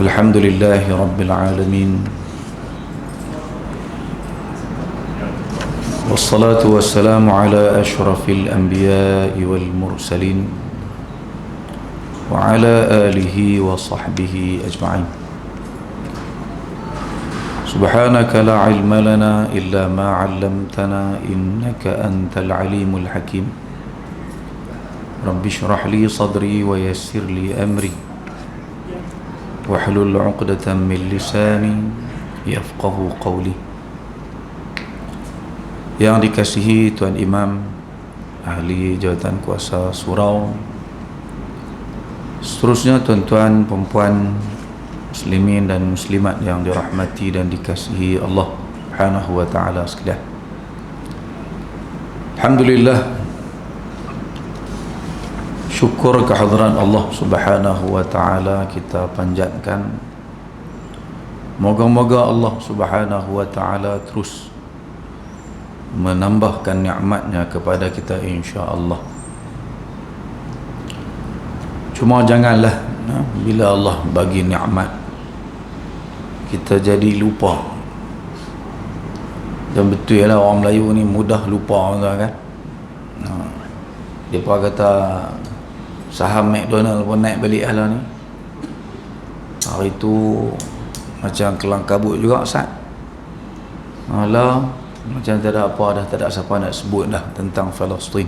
الحمد لله رب العالمين، والصلاة والسلام على أشرف الأنبياء والمرسلين وعلى آله وصحبه أجمعين. سبحانك لا علم لنا إلا ما علمتنا إنك أنت العليم الحكيم. رب اشرح لي صدري ويسر لي أمري wahlul 'uqdatam min lisani yafqahu qawli. Yang dikasihi Tuan Imam, ahli jawatan kuasa surau, seterusnya tuan-tuan, perempuan, muslimin dan muslimat yang dirahmati dan dikasihi Allah Subhanahu wa taala sekalian. Alhamdulillah, syukur kehadiran Allah Subhanahu wa taala kita panjatkan. Moga-moga Allah Subhanahu wa taala terus menambahkan nikmatnya kepada kita insya-Allah. Cuma janganlah bila Allah bagi nikmat kita jadi lupa. Dan betul lah orang Melayu ni mudah lupa kan. Depa kata saham McDonald pun naik balik lah ni. Hari tu macam kelang kabut juga Ustaz. Alah, macam tak ada apa dah, tak ada siapa nak sebut dah tentang Palestin.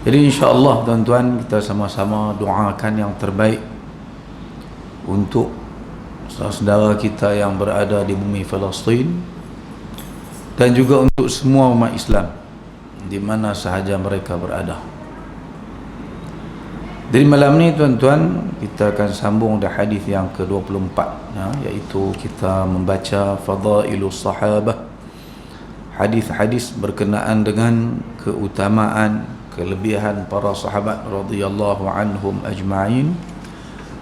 Jadi insya-Allah tuan-tuan, kita sama-sama doakan yang terbaik untuk saudara kita yang berada di bumi Palestin dan juga untuk semua umat Islam di mana sahaja mereka berada. Jadi malam ni tuan-tuan, kita akan sambung dari hadis yang ke-24 iaitu kita membaca Fadailus Sahabah, hadis-hadis berkenaan dengan keutamaan, kelebihan para sahabat radhiyallahu anhum ajma'in.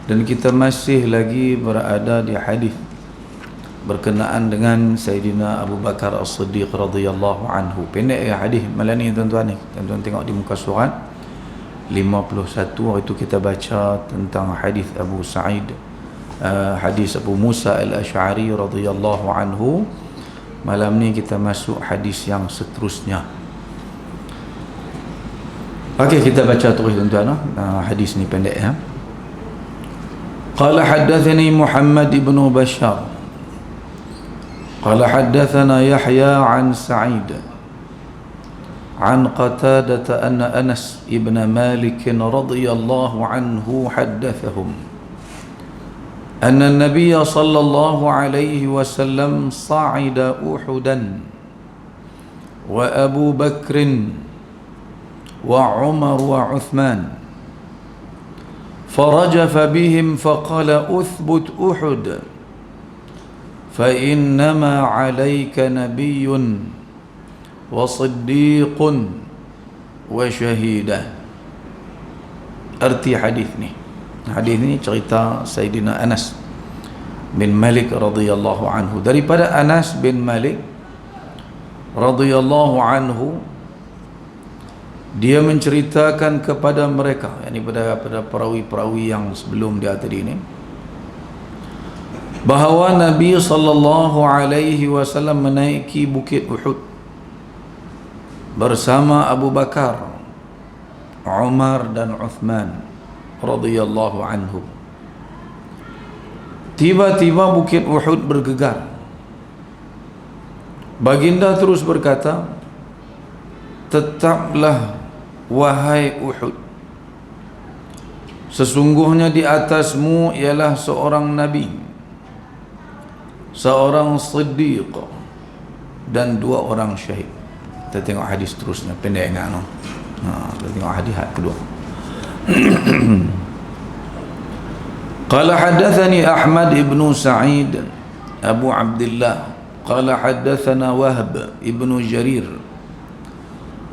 Dan kita masih lagi berada di hadis berkenaan dengan Sayyidina Abu Bakar As-Siddiq radhiyallahu anhu. Pendek ya hadis malam ni tuan-tuan ni. Tuan-tuan tengok di muka surat 51, itu kita baca tentang hadis Abu Sa'id, hadis Abu Musa Al-Asy'ari radhiyallahu anhu. Malam ni kita masuk hadis yang seterusnya. Okey, kita baca terus tuan-tuan. Hadis ni pendek ya. Qala haddathani Muhammad ibn Bashar qala haddathana Yahya an Sa'id عن قتادة أن أنس ابن مالك رضي الله عنه حدثهم أن النبي صلى الله عليه وسلم صعد أحدا وأبو بكر وعمر وعثمان فرجف بهم فقال أثبت أحد فإنما عليك نبي وصديق وشهيدة. Arti hadis ni. Hadis ni cerita Sayyidina Anas bin Malik radhiyallahu anhu. Daripada Anas bin Malik radhiyallahu anhu, dia menceritakan kepada mereka, yakni pada perawi-perawi yang sebelum dia tadi ni, bahawa Nabi sallallahu alaihi wasallam menaiki bukit Uhud bersama Abu Bakar, Umar dan Uthman radhiyallahu anhu. Tiba-tiba bukit Uhud bergegar. Baginda terus berkata, tetaplah wahai Uhud, sesungguhnya di atasmu ialah seorang Nabi, seorang Siddiq dan 2 orang syahid. Kita tengok hadis terusnya, pendek ingat kita tengok hadis kedua. Qala haddathani Ahmad ibn Sa'id Abu Abdullah qala haddathana Wahb ibn Jarir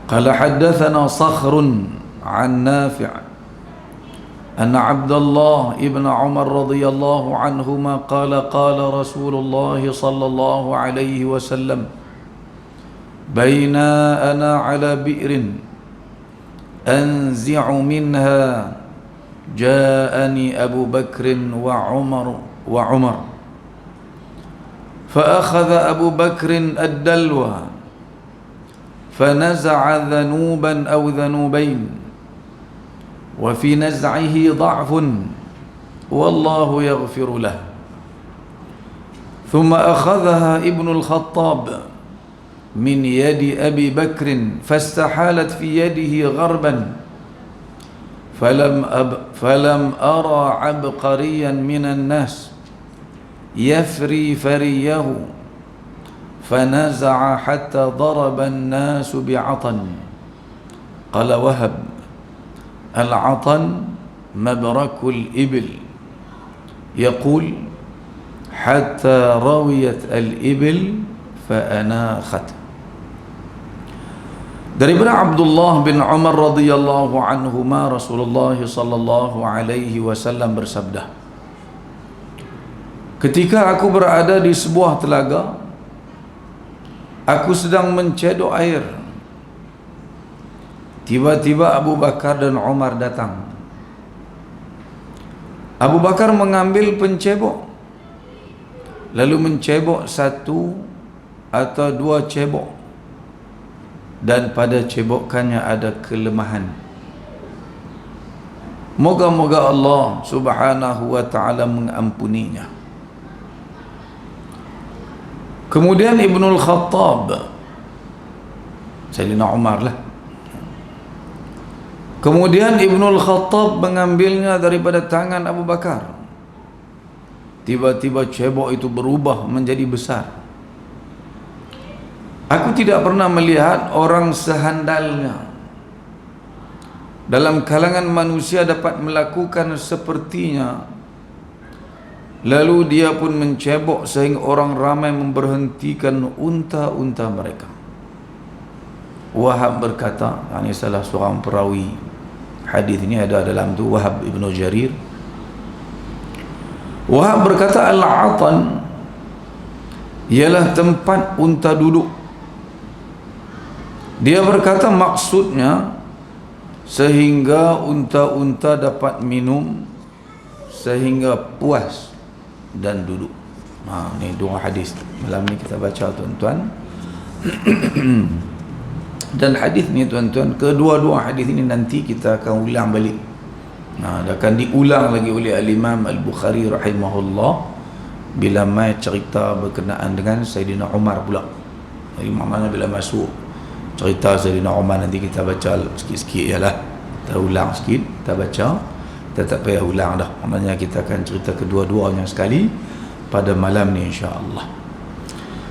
qala haddathana Sakhr an Nafi' anna Abdullah ibn Umar radhiyallahu anhuma qala qala Rasulullah sallallahu alaihi wasallam بينا أنا على بئر أنزع منها جاءني أبو بكر وعمر فأخذ أبو بكر الدلو فنزع ذنوبا أو ذنوبين وفي نزعه ضعف والله يغفر له ثم أخذها ابن الخطاب من يد أبي بكر فاستحالت في يده غربا فلم أرى عبقريا من الناس يفري فريه فنزع حتى ضرب الناس بعطن. قال وهب العطن مبرك الإبل يقول حتى رويت الإبل فأناخت. Daripada Abdullah bin Umar radhiyallahu anhuma, Rasulullah sallallahu alaihi wasallam bersabda, ketika aku berada di sebuah telaga, aku sedang mencedok air, tiba-tiba Abu Bakar dan Umar datang. Abu Bakar mengambil pencebok, lalu mencebok satu atau dua cebok, dan pada cebokannya ada kelemahan. Moga-moga Allah subhanahu wa ta'ala mengampuninya. Kemudian Ibnul Khattab, Sayyidina Umar lah, kemudian Ibnul Khattab mengambilnya daripada tangan Abu Bakar. Tiba-tiba cebok itu berubah menjadi besar. Aku tidak pernah melihat orang sehandalnya dalam kalangan manusia dapat melakukan sepertinya. Lalu dia pun mencebok sehingga orang ramai memberhentikan unta-unta mereka. Wahab berkata, ini salah seorang perawi hadis ini ada dalam tu, Wahab ibnu Jarir. Wahab berkata, al-atan ialah tempat unta duduk. Dia berkata maksudnya sehingga unta-unta dapat minum sehingga puas dan duduk. Ini dua hadis malam ni kita baca tuan-tuan. Dan hadis ni tuan-tuan, kedua-dua hadis ini nanti kita akan ulang balik. Akan diulang lagi oleh Al-Imam Al-Bukhari rahimahullah bila mai cerita berkenaan dengan Sayyidina Umar pula. Jadi maknanya bila masuk cerita Sayyidina Umar nanti kita baca sikit-sikit ialah. Kita ulang sikit, kita baca. Kita tak payah ulang dah. Maknanya kita akan cerita kedua-duanya sekali pada malam ni insya-Allah.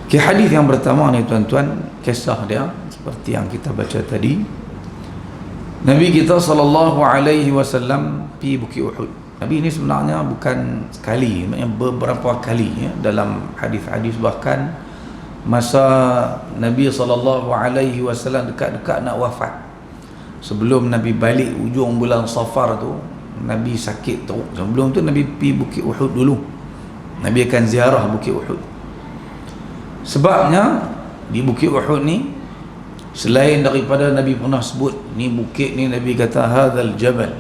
Hadis yang pertama ni tuan-tuan, kisah dia seperti yang kita baca tadi. Nabi kita sallallahu alaihi wasallam pergi Bukit Uhud. Nabi ini sebenarnya bukan sekali, maknanya beberapa kali ya, dalam hadis-hadis. Bahkan masa Nabi sallallahu alaihi wasallam dekat-dekat nak wafat, sebelum Nabi balik ujung bulan Safar tu, Nabi sakit teruk. Sebelum tu Nabi pergi Bukit Uhud dulu. Nabi akan ziarah Bukit Uhud. Sebabnya di Bukit Uhud ni, selain daripada Nabi pernah sebut ni bukit ni, Nabi kata hadzal jabal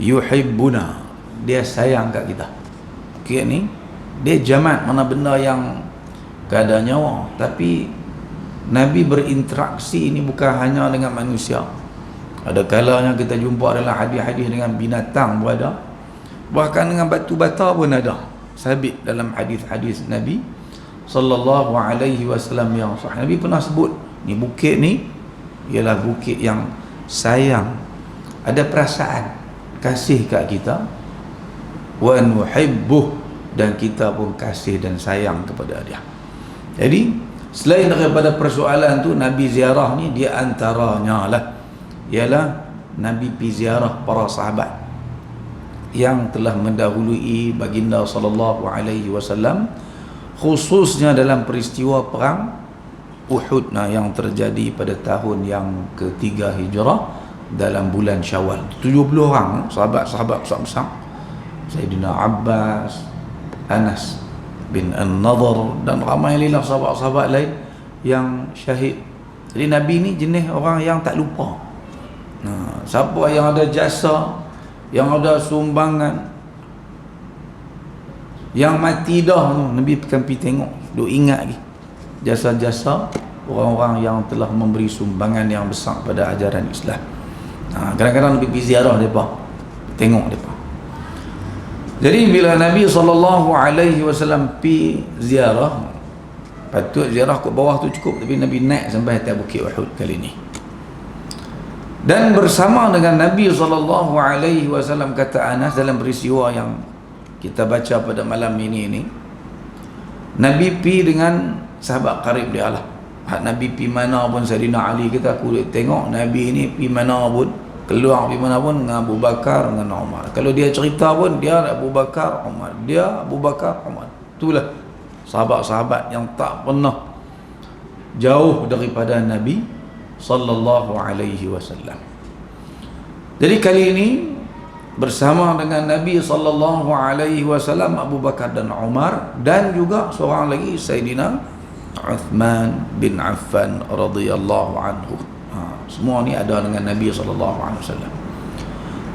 yuhibbuna, dia sayang kat kita. Bukit ni dia jamat, mana benda yang keadaan nyawa, tapi Nabi berinteraksi ini bukan hanya dengan manusia. Ada kalanya kita jumpa dalam hadis-hadis dengan binatang pun ada, bahkan dengan batu bata pun ada. Sabit dalam hadis-hadis Nabi sallallahu alaihi wasallam yang sahih. Nabi pernah sebut ni bukit ni ialah bukit yang sayang, ada perasaan kasih kat kita, wa nuhibbuh, dan kita pun kasih dan sayang kepada dia. Jadi selain daripada persoalan tu, Nabi ziarah ni dia antaranya lah ialah Nabi pergi ziarah para sahabat yang telah mendahului baginda sallallahu alaihi wasallam, khususnya dalam peristiwa perang Uhud yang terjadi pada tahun yang ketiga Hijrah dalam bulan Syawal. 70 orang sahabat-sahabat besar-besar, Sayyidina Abbas, Anas bin An-Nadhr dan ramai lagi sahabat-sahabat lain yang syahid. Jadi Nabi ni jenis orang yang tak lupa. Siapa yang ada jasa yang ada sumbangan, yang mati dah tu, Nabi akan pergi tengok, duk ingat lagi jasa-jasa orang-orang yang telah memberi sumbangan yang besar pada ajaran Islam. Kadang-kadang Nabi pergi ziarah mereka, tengok mereka. Jadi bila Nabi SAW pergi ziarah, patut ziarah ke bawah tu cukup, tapi Nabi naik sampai atas Bukit Uhud kali ni. Dan bersama dengan Nabi SAW, kata Anas dalam peristiwa yang kita baca pada malam ini, Nabi pergi dengan sahabat karib dia lah. Nabi pergi mana pun, Sayyidina Ali kata, aku tengok Nabi ni pergi mana pun, keluar pergi mana pun dengan Abu Bakar, dengan Umar. Kalau dia cerita pun, dia Abu Bakar, Umar, dia Abu Bakar, Umar. Itulah sahabat-sahabat yang tak pernah jauh daripada Nabi sallallahu alaihi wasallam. Jadi kali ini bersama dengan Nabi sallallahu alaihi wasallam, Abu Bakar dan Umar, dan juga seorang lagi, Sayyidina Uthman bin Affan radhiyallahu anhu. Semua ni ada dengan Nabi sallallahu alaihi wasallam.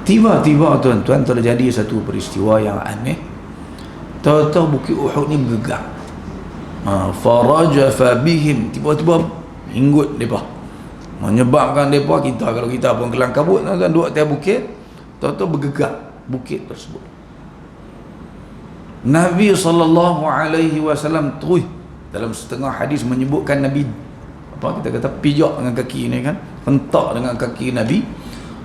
Tiba-tiba tuan-tuan terjadi satu peristiwa yang aneh. Tahu-tahu Bukit Uhud ni bergegar. Farajafa bihim, tiba-tiba hinggut depa. Menyebabkan depa, kita kalau kita pun kelang kabut kan duduk atas bukit, tahu-tahu bergegar bukit tersebut. Nabi sallallahu alaihi wasallam terus dalam setengah hadis menyebutkan Nabi apa kita kata pijak dengan kaki ni kan, hentak dengan kaki Nabi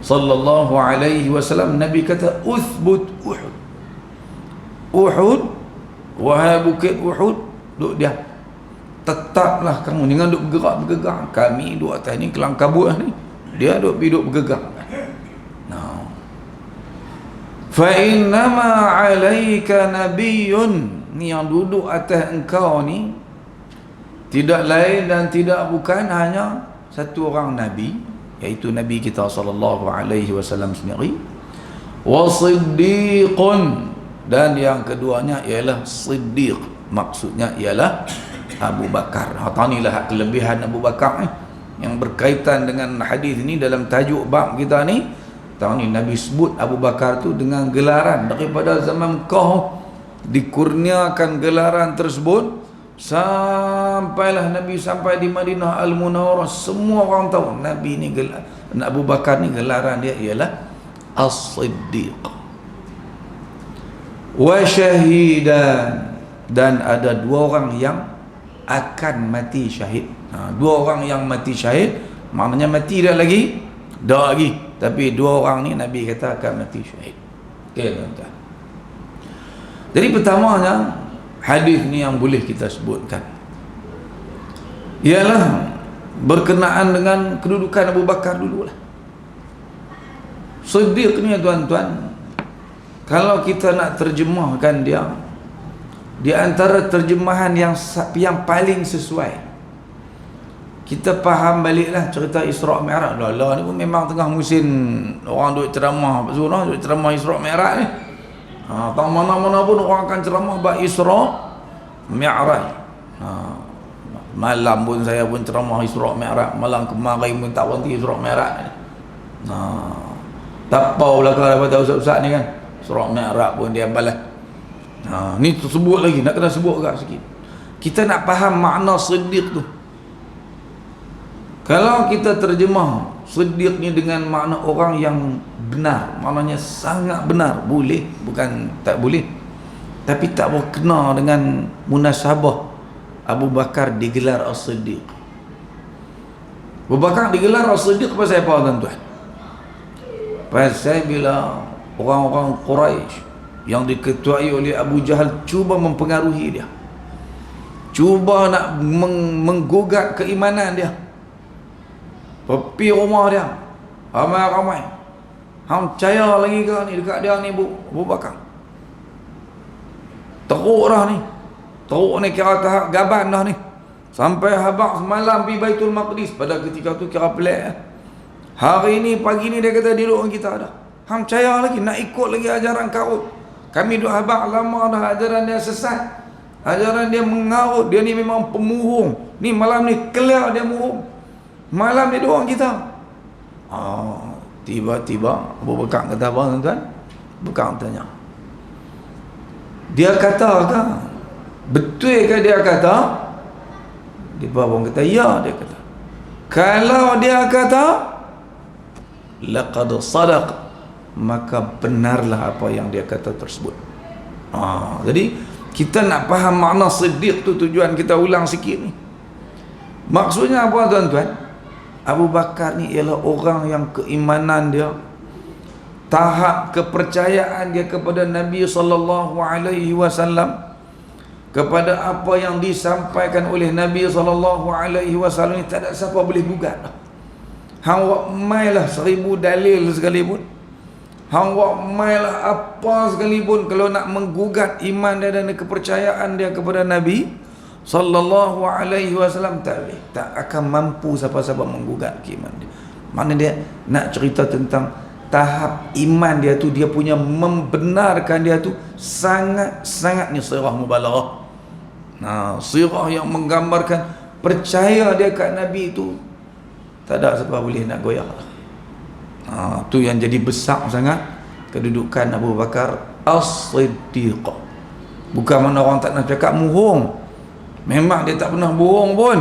sallallahu alaihi wasallam. Nabi kata uthbut Uhud, Uhud, wahai bukit Uhud, duduk dia, tetaplah kamu, jangan duduk bergerak. Kami duduk atas ni kelang kabut ni, dia duduk bergerak. Fa innama alaika nabiyyun, ni yang duduk atas engkau ni tidak lain dan tidak bukan hanya satu orang nabi, iaitu Nabi kita sallallahu alaihi wasallam sendiri, wa siddiqun, dan yang keduanya ialah siddiq, maksudnya ialah Abu Bakar. Tanilah kelebihan Abu Bakar yang berkaitan dengan hadis ini dalam tajuk bab kita ni. Tahu ni Nabi sebut Abu Bakar tu dengan gelaran daripada zaman Mekah, dikurniakan gelaran tersebut sampailah Nabi sampai di Madinah Al-Munawwarah. Semua orang tahu Nabi ni Abu Bakar ni gelaran dia ialah As-Siddiq wa syahidan, dan ada dua orang yang akan mati syahid. Dua orang yang mati syahid, maknanya mati dah lagi? Dah lagi, tapi dua orang ni Nabi kata akan mati syahid. Okey tuan-tuan. Jadi pertamanya hadis ni yang boleh kita sebutkan ialah berkenaan dengan kedudukan Abu Bakar dululah. Siddiq ni tuan-tuan, kalau kita nak terjemahkan dia, di antara terjemahan yang paling sesuai, kita faham baliklah cerita Isra' Mi'raj. Lah ni pun memang tengah musim orang duk ceramah surah, duk ceramah Isra' Mi'raj ni. Tak mana-mana pun orang akan ceramah bab Isra' Mi'raj. Malam pun saya pun ceramah Isra' Mi'raj, malam kemarin pun tak berhenti Isra' Mi'raj. Tapau belakang daripada ustaz-ustaz ni kan, Isra' Mi'raj pun dia balas. Ni tersebut lagi, nak kena sebut agak sikit. Kita nak faham makna siddiq tu. Kalau kita terjemah siddiq ni dengan makna orang yang benar, maknanya sangat benar, boleh, bukan tak boleh, tapi tak berkena dengan munasabah Abu Bakar digelar As-Siddiq. Abu Bakar digelar As-Siddiq pasal apa tuan-tuan? Pasal bila orang-orang Quraisy yang diketuai oleh Abu Jahal cuba mempengaruhi dia, cuba nak menggugat keimanan dia, pergi rumah dia ramai-ramai, hang percaya lagi ke ni dekat dia ni Abu Bakar? Teruk dah ni, teruk ni kira tahap gaban dah ni. Sampai habaq semalam pergi Baitul Maqdis, pada ketika tu kira pelik. Hari ni pagi ni dia kata dia duduk dengan kita dah, hang percaya lagi, nak ikut lagi ajaran kau? Kami duk habaq lama dah, ajaran dia sesat, ajaran dia mengarut, dia ni memang pemuhung. Ni malam ni clear dia muhung, malam dia doang kita. Tiba-tiba Abu Bakar kata apa tuan-tuan? Bekar tanya, dia kata ke? Betul ke dia kata? Dia pun kata ya. Dia kata, kalau dia kata laqad sadaq, maka benarlah apa yang dia kata tersebut. Jadi kita nak faham makna siddiq tu, tujuan kita ulang sikit ni. Maksudnya apa tuan-tuan? Abu Bakar ni ialah orang yang keimanan dia, tahap kepercayaan dia kepada Nabi sallallahu alaihi wasallam, kepada apa yang disampaikan oleh Nabi sallallahu alaihi wasallam ni tak ada siapa boleh gugat. Hang wak mailah 1000 dalil sekalipun, hang wak mailah apa sekalipun, kalau nak menggugat iman dia dan kepercayaan dia kepada Nabi sallallahu alaihi wasallam, tak akan mampu siapa-siapa menggugat iman dia. Mana dia nak cerita tentang tahap iman dia tu, dia punya membenarkan dia tu sangat-sangat ni sirah mubalaghah. Sirah yang menggambarkan percaya dia kat Nabi tu tak ada siapa boleh nak goyah. Tu yang jadi besar sangat kedudukan Abu Bakar As-Siddiq. Bukan mana orang tak nak cakap bohong, memang dia tak pernah bohong pun,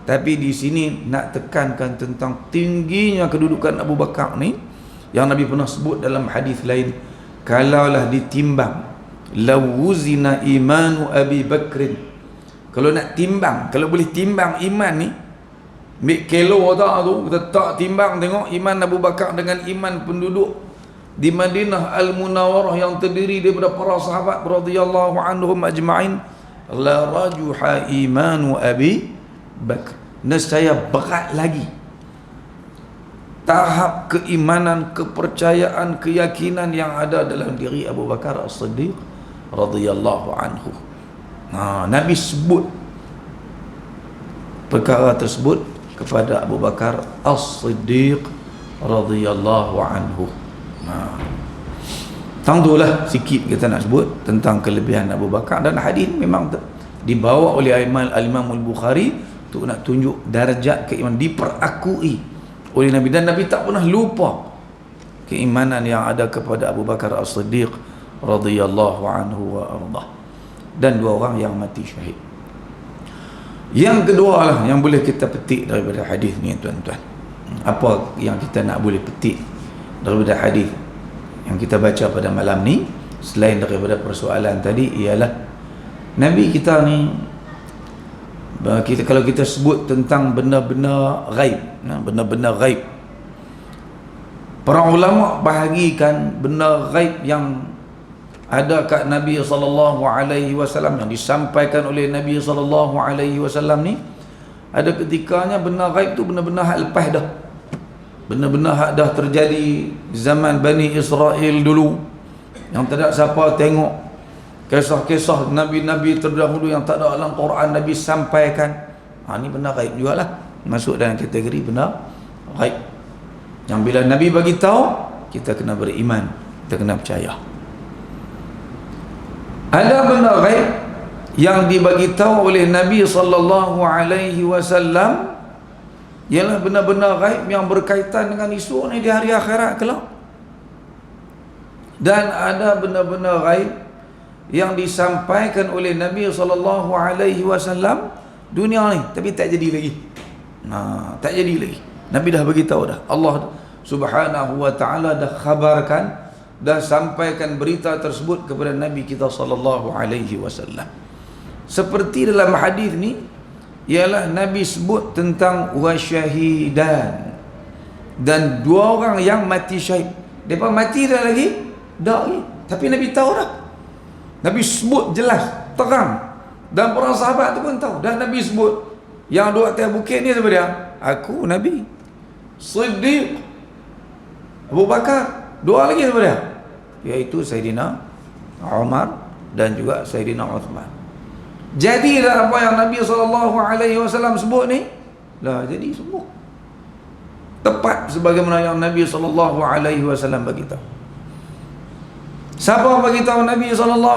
tapi di sini nak tekankan tentang tingginya kedudukan Abu Bakar ni, yang Nabi pernah sebut dalam hadis lain, kalaulah ditimbang, lawuzina imanu Abi Bakrin, kalau nak timbang, kalau boleh timbang iman ni, ambil kilo tak tu, kita tak timbang, tengok iman Abu Bakar dengan iman penduduk di Madinah Al-Munawwarah yang terdiri daripada para sahabat radhiyallahu anhum ajma'in, la rajuha imanu Abi Bakar, nescaya berat lagi tahap keimanan, kepercayaan, keyakinan yang ada dalam diri Abu Bakar As-Siddiq radhiyallahu anhu. Nabi sebut perkara tersebut kepada Abu Bakar As-Siddiq radhiyallahu anhu. Tanggulah sikit kita nak sebut tentang kelebihan Abu Bakar, dan hadis memang dibawa oleh Al-Imam Al-Bukhari untuk nak tunjuk darjat keimanan diperakui oleh Nabi, dan Nabi tak pernah lupa keimanan yang ada kepada Abu Bakar As-Siddiq radhiyallahu anhu wa ardah, dan dua orang yang mati syahid. Yang kedua lah yang boleh kita petik daripada hadis ni tuan-tuan. Apa yang kita nak boleh petik daripada hadis yang kita baca pada malam ni, selain daripada persoalan tadi, ialah Nabi kita ni, kalau kita sebut tentang benda-benda ghaib, benda-benda ghaib, para ulama bahagikan benda ghaib yang ada kat Nabi SAW, yang disampaikan oleh Nabi SAW ni, ada ketikanya benda ghaib tu benda-benda hak lepas dah, benda-benda hak dah terjadi zaman Bani Israel dulu, yang tak ada siapa tengok, kisah-kisah Nabi-Nabi terdahulu yang tak ada dalam Quran Nabi sampaikan. Ni benda ghaib jugalah, masuk dalam kategori benda ghaib yang bila Nabi bagi tahu, kita kena beriman, kita kena percaya. Ada benda ghaib yang dibagi tahu oleh Nabi sallallahu alaihi wasallam, ialah benda-benda ghaib yang berkaitan dengan isu ni di hari akhirat kelak. Dan ada benda-benda ghaib yang disampaikan oleh Nabi sallallahu alaihi wasallam dunia ni, tapi tak jadi lagi. Tak jadi lagi. Nabi dah bagi tahu dah. Allah Subhanahu wa taala dah khabarkan, dah sampaikan berita tersebut kepada Nabi kita sallallahu alaihi wasallam. Seperti dalam hadis ni, ialah Nabi sebut tentang wasyahidan, dan dua orang yang mati syahid. Depa mati dah lagi? Dah lagi. Tapi Nabi tahu dah. Nabi sebut jelas, terang, dan para sahabat tu pun tahu. Dan Nabi sebut yang duduk atas bukit ni siapa dia? Aku Nabi, Siddiq, Abu Bakar, dua lagi siapa dia? Iaitu Sayyidina Umar dan juga Sayyidina Uthman. Jadilah apa yang Nabi SAW sebut ni, lah jadi semua tepat sebagaimana yang Nabi SAW bagi tahu. Siapa bagi tahu Nabi SAW?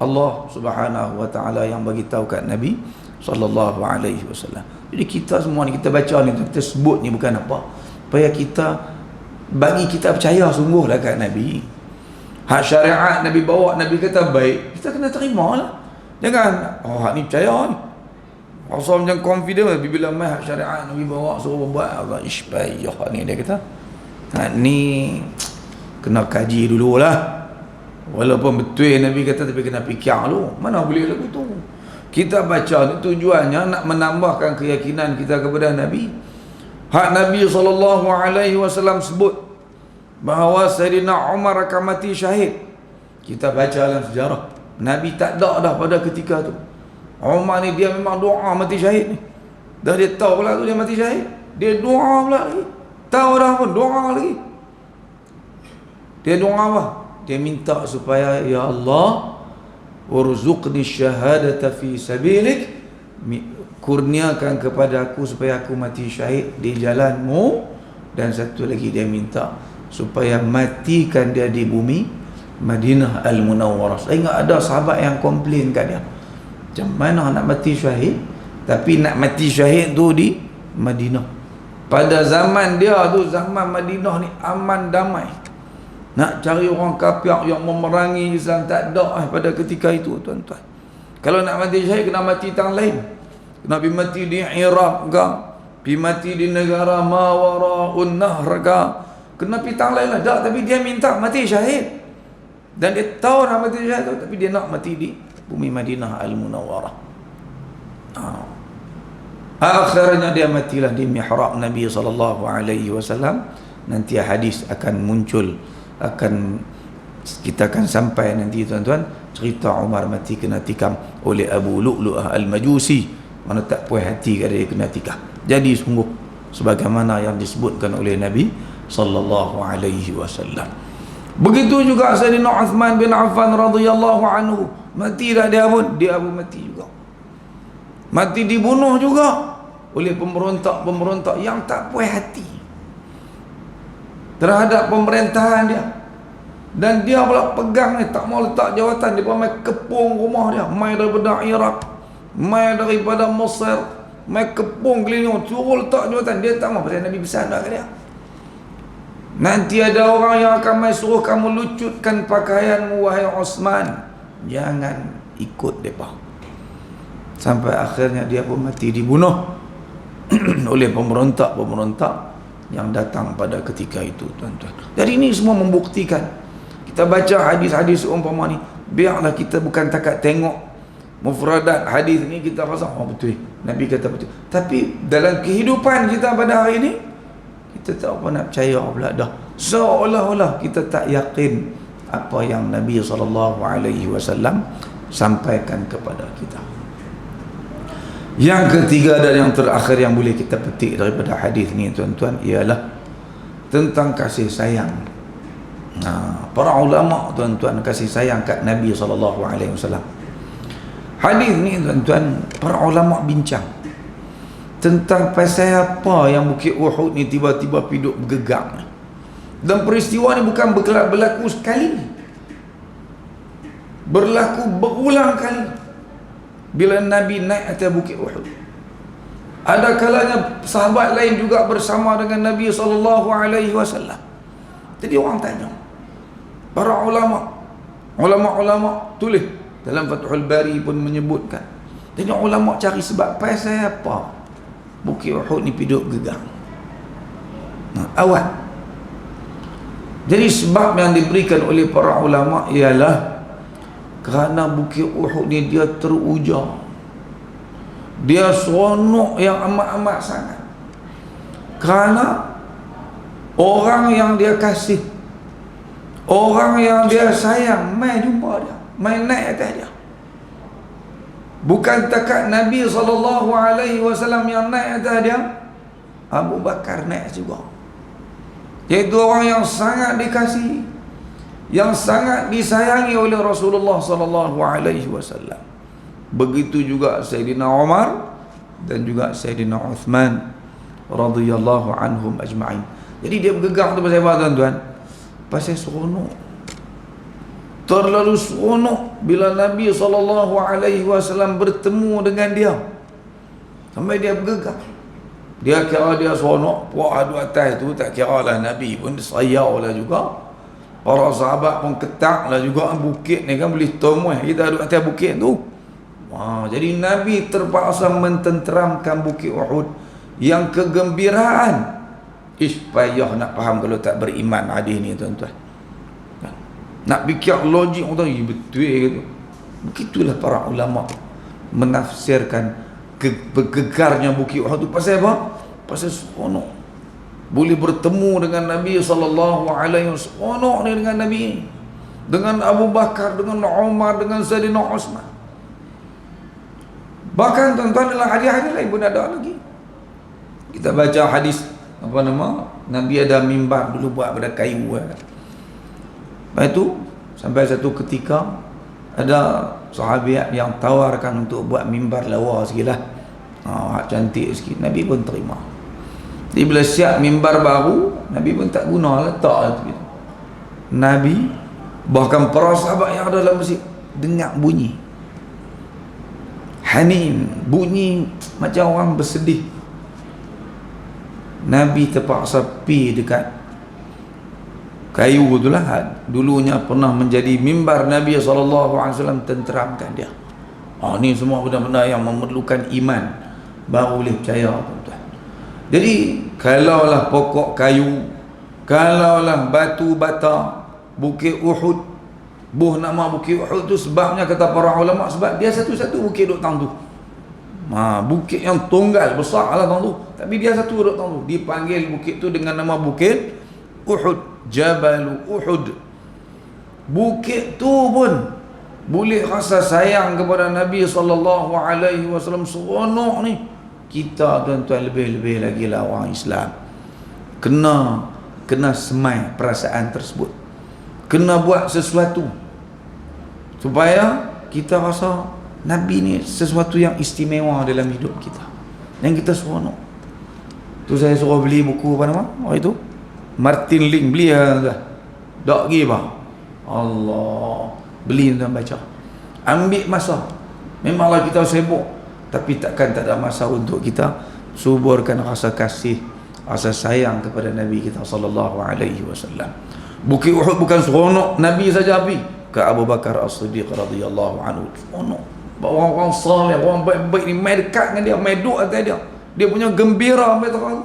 Allah Subhanahu wa taala yang bagi tahu kat Nabi SAW. Jadi kita semua ni, kita baca ni, kita sebut ni bukan apa, supaya kita bagi kita percaya sungguhlah kat Nabi. Hak syariat Nabi bawa, Nabi kata baik, kita kena terima lah. Jangan hak ni percaya ni, rasa macam confident. Tapi bila mai hak syariat Nabi bawa suruh buat, Allah ish payah ni, dia kata hak ni kena kaji dululah. Walaupun betul Nabi kata, tapi kena fikir dulu. Mana boleh lagu tu. Kita baca ni tujuannya nak menambahkan keyakinan kita kepada Nabi. Hak Nabi SAW sebut bahawa Sayyidina Umar akan mati syahid. Kita baca dalam sejarah, Nabi tak ada dah pada ketika tu. Umar ni dia memang doa mati syahid ni. Dah dia tahu pula tu dia mati syahid, dia doa pula lagi. Tahu dah pun doa lagi. Dia doa apa? Dia minta supaya, ya Allah, warzuqni syahadata fi sabilik, kurniakan kepada aku supaya aku mati syahid di jalanmu. Dan satu lagi dia minta supaya matikan dia di bumi Madinah Al-Munawwarah. Saya ingat ada sahabat yang komplain kat dia, macam mana nak mati syahid, tapi nak mati syahid tu di Madinah. Pada zaman dia tu, zaman Madinah ni aman damai. Nak cari orang kafir yang memerangi Islam tak ada pada ketika itu, tuan-tuan. Kalau nak mati syahid kena mati tangan lain. Kena pergi mati di Iraq ke, pergi mati di negara Mawara'un Nahr ke, kena pergi tangan lain lah. Tak, tapi dia minta mati syahid. Dan dia tahu nak mati syahid tu, tapi dia nak mati di bumi Madinah Al-Munawwarah. Akhirnya dia matilah di mihrab Nabi SAW. Nanti hadis akan muncul, kita akan sampai nanti, tuan-tuan, cerita Umar mati kena tikam oleh Abu Lu'lu'ah Al-Majusi. Mana tak puas hati kat dia kena tikam. Jadi sungguh sebagaimana yang disebutkan oleh Nabi SAW. Begitu juga Sayyidina Uthman bin Affan radhiyallahu anhu, mati dah dia pun, dia pun mati juga. Mati dibunuh juga oleh pemberontak-pemberontak yang tak puas hati terhadap pemerintahan dia. Dan dia pula pegang ni, tak mau letak jawatan. Dia pun mai kepung rumah dia, mai daripada Iraq, mai daripada Mesir, mai kepung keliling, suruh letak jawatan. Dia tak mau, pasal Nabi pesan dah kat dia, nanti ada orang yang akan mai suruh kamu lucutkan pakaianmu wahai Osman, jangan ikut mereka. Sampai akhirnya dia pun mati dibunuh oleh pemberontak-pemberontak yang datang pada ketika itu, tuan-tuan. Jadi ini semua membuktikan, kita baca hadis-hadis umpama ni, biarlah kita bukan takat tengok mufradat hadis ni kita rasa oh betul, Nabi kata betul, tapi dalam kehidupan kita pada hari ini kita tak apa nak percaya pula dah, seolah-olah kita tak yakin apa yang Nabi SAW sampaikan kepada kita. Yang ketiga dan yang terakhir yang boleh kita petik daripada hadis ni, tuan-tuan, ialah tentang kasih sayang. Para ulama, tuan-tuan, kasih sayang kat Nabi SAW. Hadis ni, tuan-tuan, para ulama bincang tentang pasal apa yang Bukit Uhud ni tiba-tiba piduk bergegang. Dan peristiwa ni bukan berlaku sekali, berlaku berulang kali. Bila Nabi naik atas Bukit Uhud, ada kalanya sahabat lain juga bersama dengan Nabi SAW. Jadi orang tanya, para ulama tulis dalam Fathul Bari pun menyebutkan, jadi ulama cari sebab pasal apa Bukit Uhud ni piduk gegang. Awal, jadi sebab yang diberikan oleh para ulama ialah kerana Bukit Uhud ni dia teruja, dia seronok yang amat-amat sangat. Kerana orang yang dia kasih, orang yang dia sayang, mai jumpa dia, mai naik atas dia. Bukan takat Nabi SAW yang naik atas dia, Abu Bakar naik juga. Iaitu orang yang sangat dikasihi, yang sangat disayangi oleh Rasulullah SAW. Begitu juga Sayyidina Umar dan juga Sayyidina Uthman radhiyallahu anhum ajma'in. Jadi dia bergegang tu pasal apa, tuan-tuan? Pasal seronok. Terlalu seronok bila Nabi SAW bertemu dengan dia, sampai dia bergegang. Dia kira dia seronok, puak adu atas tu, tak kira lah Nabi pun sayau lah juga. Para sahabat pun ketak lah juga. Bukit ni kan boleh tomoi kita adu atas bukit tu. Jadi Nabi terpaksa mententeramkan Bukit Uhud yang kegembiraan. Payah nak faham kalau tak beriman hadis ni tuan-tuan. Nak fikir logik orang betul gitu. Begitulah para ulama menafsirkan gegarnya Bukit Uhud tu pasal apa? Pasal seronok. Boleh bertemu dengan Nabi sallallahu alaihi wasallam. Seronok ni dengan Nabi. Dengan Abu Bakar, dengan Umar, dengan Sayyidina Utsman. Bahkan tuan-tuan dalam hadis-hadis lain pun ada lagi. Kita baca hadis apa nama? Nabi ada mimbar dulu buat pada kayu kan. Lepas itu sampai satu ketika ada sahabat yang tawarkan untuk buat mimbar lawa sikitlah. Cantik sikit. Nabi pun terima. Jadi bila siap mimbar baru, Nabi pun tak guna, letak gitu. Nabi bahkan para sahabat yang ada dalam masjid dengar bunyi hanin, bunyi macam orang bersedih. Nabi terpaksa pi dekat kayu tu lah. Dulunya pernah menjadi mimbar Nabi SAW, tenteramkan dia. Ni semua benda-benda yang memerlukan iman baru boleh percaya tuan-tuan. Jadi kalaulah pokok kayu, kalaulah batu bata Bukit Uhud, nama Bukit Uhud tu sebabnya kata para ulama sebab dia satu-satu bukit duk tang tu. Bukit yang tunggal besar lah tang tu, tapi dia satu duk tang tu. Dipanggil bukit tu dengan nama Bukit Uhud, Jabal Uhud. Bukit tu pun boleh rasa sayang kepada Nabi sallallahu alaihi wasallam. Seronok ni kita tuan-tuan, lebih-lebih lagi lah orang Islam kena semai perasaan tersebut, kena buat sesuatu supaya kita rasa Nabi ni sesuatu yang istimewa dalam hidup kita, yang kita seronok. Tu saya suruh beli buku apa nama waktu itu, Martin Link, beli dah tak pergi bang, Allah beli dan baca, ambil masa. Memanglah kita sibuk, tapi takkan tak ada masa untuk kita suburkan rasa kasih, rasa sayang kepada Nabi kita sallallahu alaihi wasallam. Bukit Uhud bukan seronok Nabi saja api, ke Abu Bakar As-Siddiq radhiyallahu anhu seronok. Orang-orang saleh, orang baik-baik ni mai dekat dengan dia, mai duduk atas dia. Dia punya gembira sampai terang.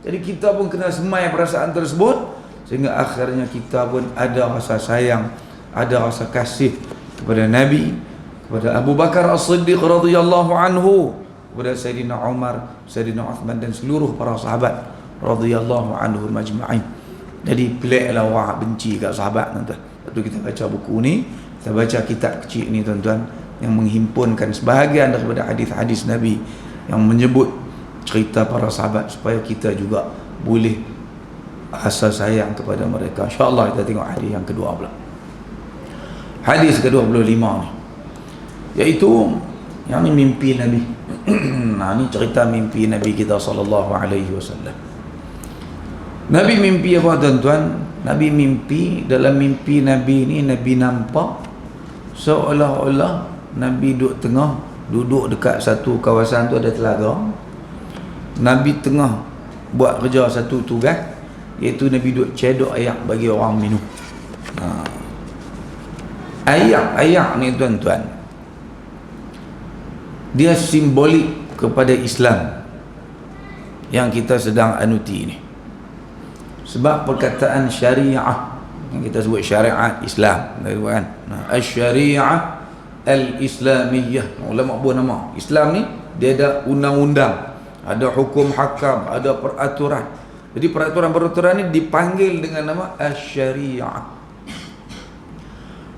Jadi kita pun kena semai perasaan tersebut sehingga akhirnya kita pun ada rasa sayang, ada rasa kasih kepada Nabi, kepada Abu Bakar As-Siddiq radhiyallahu anhu, kepada Sayyidina Umar, Sayyidina Uthman dan seluruh para sahabat radhiyallahu anhum majma'in. Jadi peliklah orang benci kat sahabat tuan-tuan. Lepas kita baca buku ni, kita baca kitab kecil ni tuan-tuan, yang menghimpunkan sebahagian daripada hadis-hadis Nabi yang menyebut cerita para sahabat supaya kita juga boleh rasa sayang kepada mereka. InsyaAllah kita tengok hadis yang kedua pula. Hadis ke-25 ni, iaitu yang ni mimpi Nabi. Ni cerita mimpi Nabi kita sallallahu alaihi wasallam. Nabi mimpi apa tuan-tuan? Nabi mimpi, dalam mimpi Nabi ni Nabi nampak seolah-olah Nabi duduk dekat satu kawasan tu, ada telaga. Nabi tengah buat kerja satu tugas, iaitu Nabi duduk cedok air bagi orang minum. Air ni tuan-tuan, dia simbolik kepada Islam yang kita sedang anuti ni. Sebab perkataan syariah yang kita sebut syariat Islam kan, asy-syariah al-islamiyah, ulama buat nama Islam ni, dia ada undang-undang, ada hukum hakam, ada peraturan. Jadi peraturan-peraturan ni dipanggil dengan nama asy-syariah.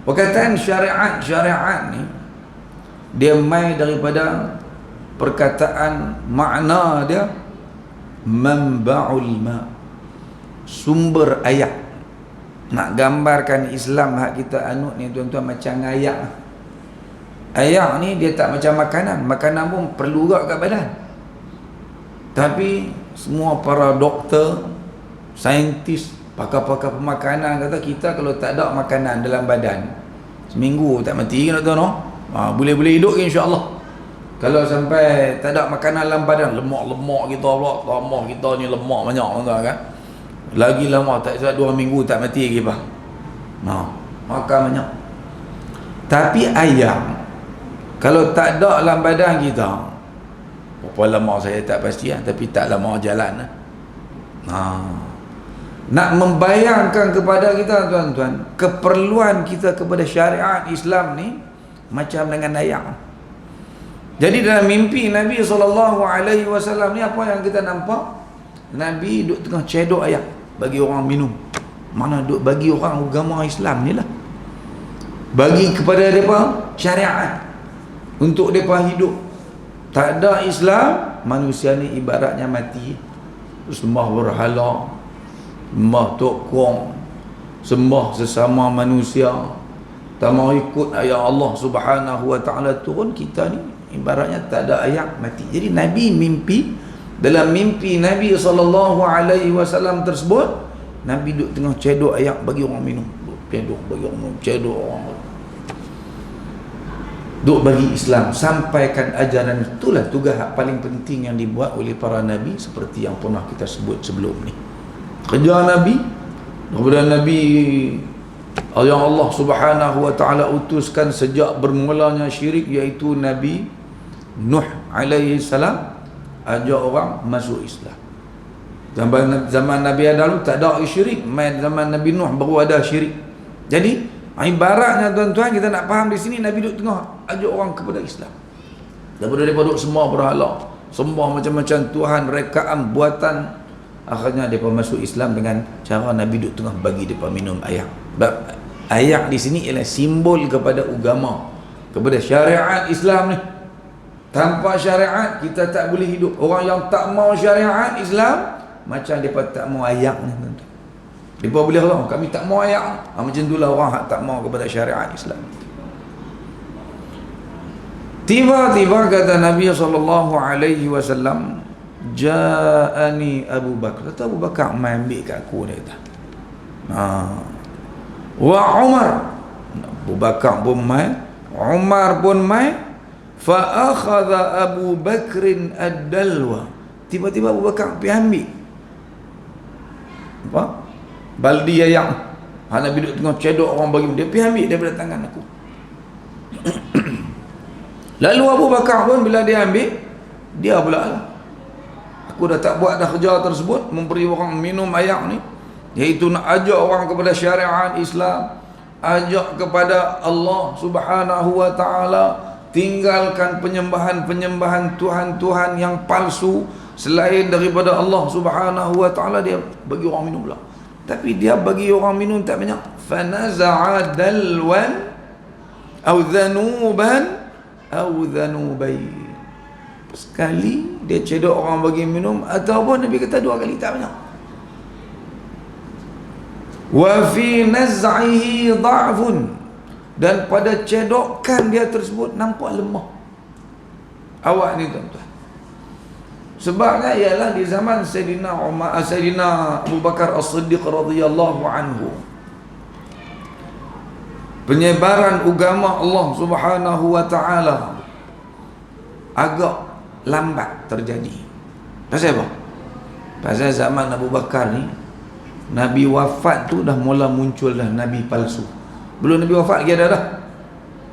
Perkataan syariat ni dia mai daripada perkataan, makna dia manba'ul ma', sumber ayat. Nak gambarkan Islam hak kita anut ni tuan-tuan macam ayat. Ayat ni dia tak macam makanan. Makanan pun perlu juga kat badan. Tapi semua para doktor, saintis, pakar-pakar pemakanan kata kita kalau tak ada makanan dalam badan seminggu tak mati kan tuan-tuan, boleh-boleh hidup ke insya-Allah. Kalau sampai tak ada makanan dalam badan, lemak-lemak kita pula, lemak kita ni lemak banyak kan. Lagi lama tak salah 2 minggu tak mati lagi bah. Makan banyak. Tapi ayam kalau tak ada dalam badan kita, berapa lama saya tak pasti tapi tak lama jalan. Nak membayangkan kepada kita tuan-tuan, keperluan kita kepada syariat Islam ni macam dengan ayam. Jadi dalam mimpi Nabi SAW ni apa yang kita nampak? Nabi duduk tengah cedok ayam bagi orang minum. Mana duduk bagi orang agama Islam ni lah, bagi kepada mereka syariat untuk mereka hidup. Tak ada Islam, manusia ni ibaratnya mati. Sembah berhala, sembah tok kong, sembah sesama manusia, tak mau ikut ayat Allah Subhanahu wa ta'ala turun, kita ni ibaratnya tak ada ayat, mati. Jadi Nabi mimpi, dalam mimpi Nabi SAW tersebut, Nabi duduk tengah cedok ayat bagi orang minum, cedok bagi orang minum, cedok orang duk bagi Islam, sampaikan ajaran. Itulah tugas paling penting yang dibuat oleh para Nabi, seperti yang pernah kita sebut sebelum ni. Kerja Nabi, daripada Nabi yang Allah Subhanahu wa ta'ala utuskan sejak bermulanya syirik, iaitu Nabi Nuh alaihi salam, ajak orang masuk Islam. Zaman Nabi Adam tak ada syirik, main zaman Nabi Nuh baru ada syirik. Jadi ibaratnya tuan-tuan, kita nak faham di sini, Nabi duduk tengah ajak orang kepada Islam. Daripada mereka duduk semua berhala, sembah macam-macam Tuhan, rekaan, buatan. Akhirnya mereka masuk Islam dengan cara Nabi duduk tengah bagi mereka minum air. Air di sini ialah simbol kepada agama, kepada syariat Islam ni. Tanpa syariat kita tak boleh hidup. Orang yang tak mau syariat Islam, macam mereka tak mau ayat ni tuan-tuan. Mereka boleh kata, kami tak mau ayat. Macam itulah orang tak mau kepada syariat Islam. Tiba-tiba kata Nabi SAW, Ja'ani Abu Bakar. Kata Abu Bakar, mai ambil kat aku, dia kata. Wa Umar. Abu Bakar pun mai, Umar pun mai. Fa akhadha Abu Bakrin ad-dalwa. Tiba-tiba Abu Bakar pergi ambil apa? Baldi ayam. Nabi duduk tengah cedok orang bagi, dia pergi ambil daripada tangan aku. Lalu Abu Bakar pun bila dia ambil, dia pula lah, aku dah tak buat dah kerja tersebut, memberi orang minum ayam ni, iaitu nak ajak orang kepada syariat Islam, ajak kepada Allah Subhanahu wa ta'ala, tinggalkan penyembahan-penyembahan Tuhan-Tuhan yang palsu selain daripada Allah Subhanahu wa ta'ala. Dia bagi orang minum pula, tapi dia bagi orang minum tak banyak. Fanaza'a dalwan aw dhanuban aw dhanubain. Sekali dia cedok orang bagi minum, ataupun Nabi kata 2 kali, tak banyak. Wa fi naz'ihi dha'fun, dan pada cedokan dia tersebut nampak lemah awak ni tuan-tuan. Sebabnya ialah di zaman Sayyidina Abu Bakar As-Siddiq radhiyallahu anhu, penyebaran agama Allah Subhanahu wa ta'ala agak lambat terjadi. Pasal apa? Pasal zaman Abu Bakar ni, Nabi wafat tu dah mula muncul dah Nabi palsu. Belum Nabi wafat lagi ada dah.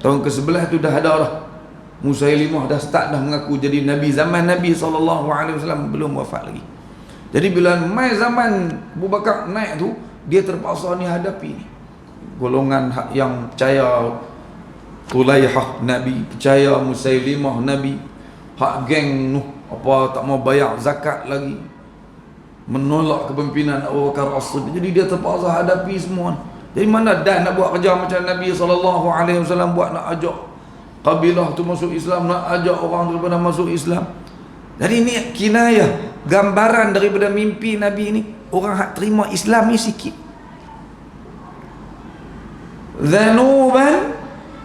Tahun ke-11 tu dah ada dah. Musailimah dah start dah mengaku jadi Nabi. Zaman Nabi SAW belum wafat lagi. Jadi bila mai zaman Abu Bakar naik tu, dia terpaksa ni hadapi ni golongan yang percaya Tulaihah Nabi, percaya Musailimah Nabi, hak geng Nuh apa tak mau bayar zakat lagi, menolak kepimpinan Abu Bakar As-Siddiq. Jadi dia terpaksa hadapi semua. Jadi mana dah nak buat kerja macam Nabi SAW buat, nak ajak kabilah tu masuk Islam, nak ajak orang daripada masuk Islam. Jadi ini kinayah, gambaran daripada mimpi Nabi ini. Orang hak terima Islam ni sikit. Dhanuban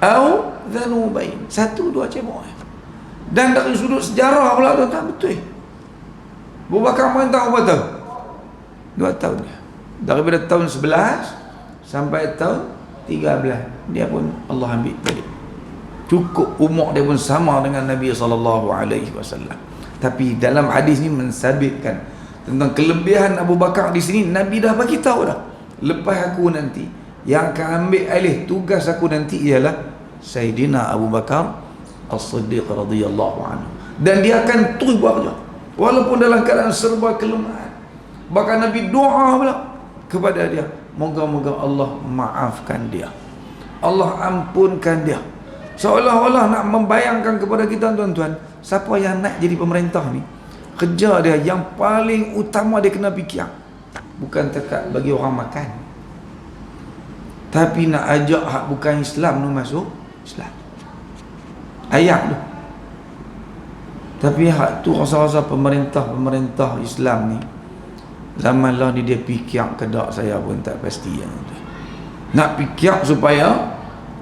au dhanubain, 1-2 cebok. Dan dari sudut sejarah pula tuan-tuan, betul. Abu Bakar merintah berapa tahun? 2 tahun. Daripada tahun 11 sampai tahun 13, dia pun Allah ambil balik. Cukup umur dia pun sama dengan Nabi SAW. Tapi dalam hadis ni mensabitkan tentang kelebihan Abu Bakar di sini. Nabi dah bagi tahu dah, lepas aku nanti yang akan ambil alih tugas aku nanti ialah Sayyidina Abu Bakar As-Siddiq radhiyallahu anhu. Dan dia akan terus buat kerja walaupun dalam keadaan serba kelemahan. Bahkan Nabi doa pula kepada dia, moga-moga Allah maafkan dia, Allah ampunkan dia. Seolah-olah nak membayangkan kepada kita, tuan-tuan, siapa yang nak jadi pemerintah ni, kerja dia yang paling utama dia kena fikir bukan tekat bagi orang makan, tapi nak ajak hak bukan Islam tu masuk Islam. Ayat tu. Tapi hak tu rasa-rasa pemerintah Islam ni zaman lah ni dia fikir kedak saya pun tak pasti. Nak fikir supaya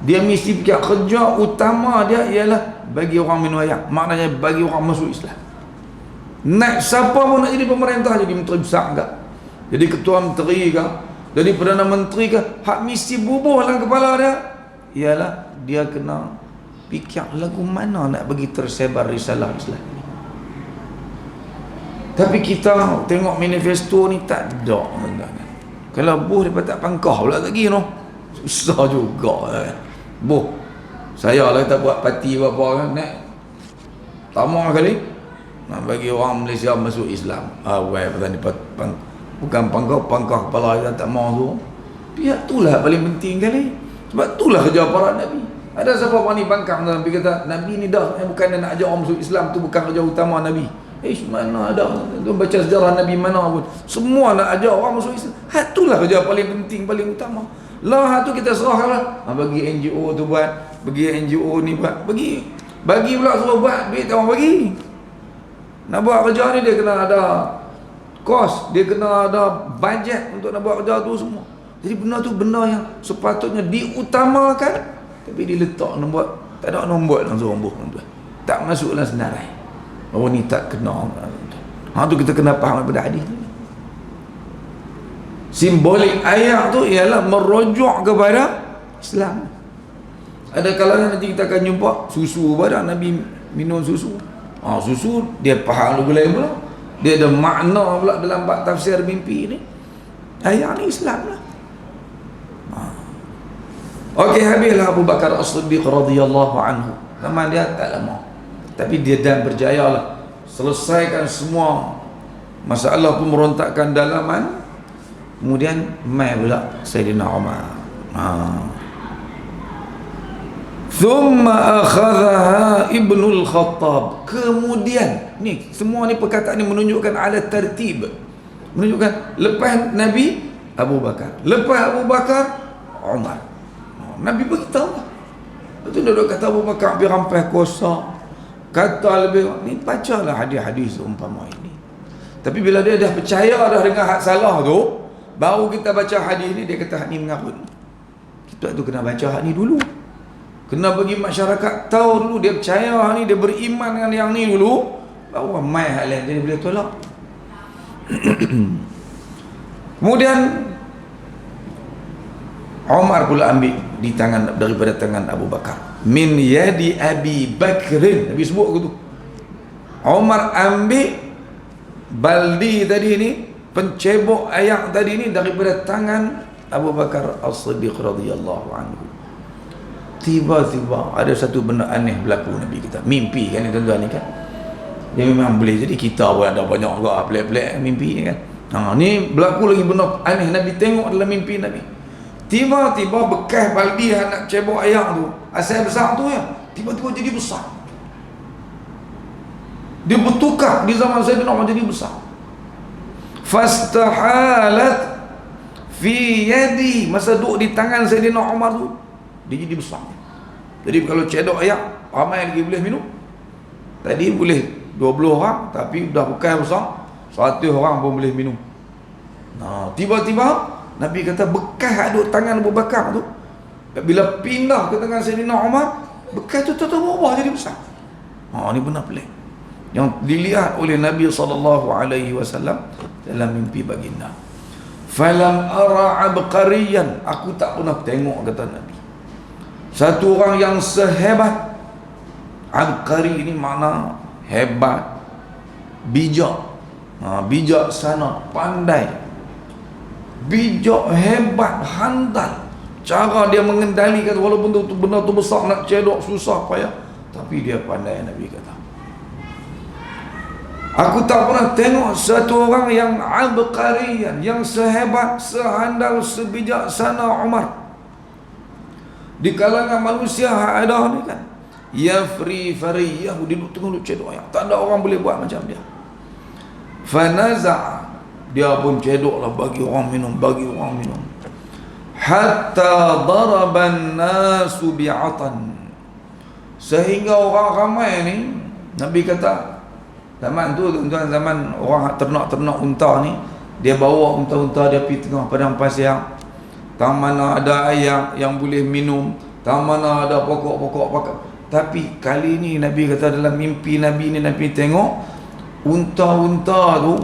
dia mesti fikir kerja utama dia ialah bagi orang minum air, maknanya bagi orang masuk Islam. Nak siapa pun nak jadi pemerintah, jadi menteri besar ke, jadi ketua menteri ke, jadi perdana menteri ke, hak mesti bubuh dalam kepala dia ialah dia kena fikir lagu mana nak bagi tersebar risalah Islam ni. Tapi kita tengok manifesto ni tak ada. Kalau buh dia tak pangkah pula lagi no. Susah juga. Buh, saya lah tak buat parti apa kan, nak pertama kali nak bagi orang Malaysia masuk Islam. Weh petani bukan pangkah kepala kita tak mau tu. Pihak itulah paling penting kali. Sebab itulah kerja para Nabi. Ada siapa berani bangkang dalam Nabi kata Nabi ni dah bukan nak ajak orang masuk Islam, tu bukan kerja utama Nabi. Mana ada tu, baca sejarah Nabi mana pun semua nak ajak orang masuk Islam. Itulah kerja paling penting, paling utama. Lah tu kita serahkanlah. Bagi NGO tu buat, bagi NGO ni buat, bagi pula suruh buat, duit orang bagi. Nak buat kerja ni dia kena ada kos, dia kena ada bajet untuk nak buat kerja tu semua. Jadi benda tu benda yang sepatutnya diutamakan, tapi diletak nak buat, tak ada nak buat langsung buh tuan. Tak masuk dalam senarai. Oh ni tak kena. Tu kita kena faham daripada hadis ni. Simbolik ayat tu ialah merujuk kepada Islam. Ada kalanya nanti kita akan jumpa susu pada Nabi minum susu. Susu dia faham lagu lain pula. Dia ada makna pula dalam bab tafsir mimpi ni. Ayat ni Islam lah. Okey, habislah Abu Bakar As-Siddiq radhiyallahu anhu. Nama dia tak lama, tapi dia dan berjaya lah selesaikan semua masalah pemberontakan dalaman. Kemudian mai pula Sayyidina Umar. Thumma akhadhaha Ibnul Khattab. Kemudian ni semua ni perkataan ni menunjukkan ala tertib, menunjukkan lepas Nabi Abu Bakar, lepas Abu Bakar Umar. Nabi beritahu. Betul dia kata Abu Bakar hampir rampai kuasa, kata lebih ni, bacalah hadis-hadis umpama ini. Tapi bila dia dah percaya dah dengan hak salah tu, baru kita baca hadis ni, dia kata hak ni mengarut. Kita tu kena baca hak ni dulu. Kena bagi masyarakat tahu dulu dia percaya hak ni, dia beriman dengan yang ni dulu, baru mai hak lain jadi boleh tolak. Kemudian Umar pula ambil di tangan, daripada tangan Abu Bakar, min yadi Abi Bakrin. Nabi sebut gitu. Umar ambil baldi tadi ni, pencebok air tadi ni daripada tangan Abu Bakar As-Siddiq radhiyallahu anhu. Tiba-tiba ada satu benda aneh berlaku. Nabi kita mimpi kan tuan-tuan ni kan. Dia memang boleh jadi kita pun ada banyak juga pelik-pelik mimpi kan. Ni berlaku lagi benda aneh Nabi tengok dalam mimpi Nabi. Tiba-tiba bekas baldi yang nak cebok air tu, asal besar tu ya, tiba-tiba jadi besar. Dia bertukar di zaman Sayyidina Umar jadi besar. Fastahalat fi yadi, masa duduk di tangan Sayyidina Umar tu, dia jadi besar. Jadi kalau cedok air, ramai lagi boleh minum. Tadi boleh 20 orang, tapi dah bekas besar, 100 orang pun boleh minum. Tiba-tiba Nabi kata bekas duduk tangan Abu Bakar tu, bila pindah ke tangan Sayyidina Umar, bekas tu berubah jadi besar. Ni benar pelik yang dilihat oleh Nabi SAW dalam mimpi baginda. Falam ara abqariyan, aku tak pernah tengok, kata Nabi, satu orang yang sehebat Abqari ini makna hebat, bijak, bijaksana, pandai, bijak, hebat, handal. Cara dia mengendalikan, walaupun tu benda tu besar, nak cedok susah payah, tapi dia pandai. Nabi kata, aku tak pernah tengok satu orang yang abqarian, yang sehebat, sehandal, sebijaksana Umar di kalangan manusia ada ni kan. Yafri fariyahu, dia tengok cedok ayam, tak ada orang boleh buat macam dia. Fanaza', dia pun cedoklah, bagi orang minum, bagi orang minum. Hatta daraban nasu bi'atan, sehingga orang ramai ni, Nabi kata zaman tu tuan-tuan, zaman orang ternak-ternak unta ni, dia bawa unta-unta dia pergi tengah padang pasir, tang mana ada air yang boleh minum, tang mana ada pokok-pokok. Tapi kali ni Nabi kata dalam mimpi Nabi ni, Nabi tengok unta-unta tu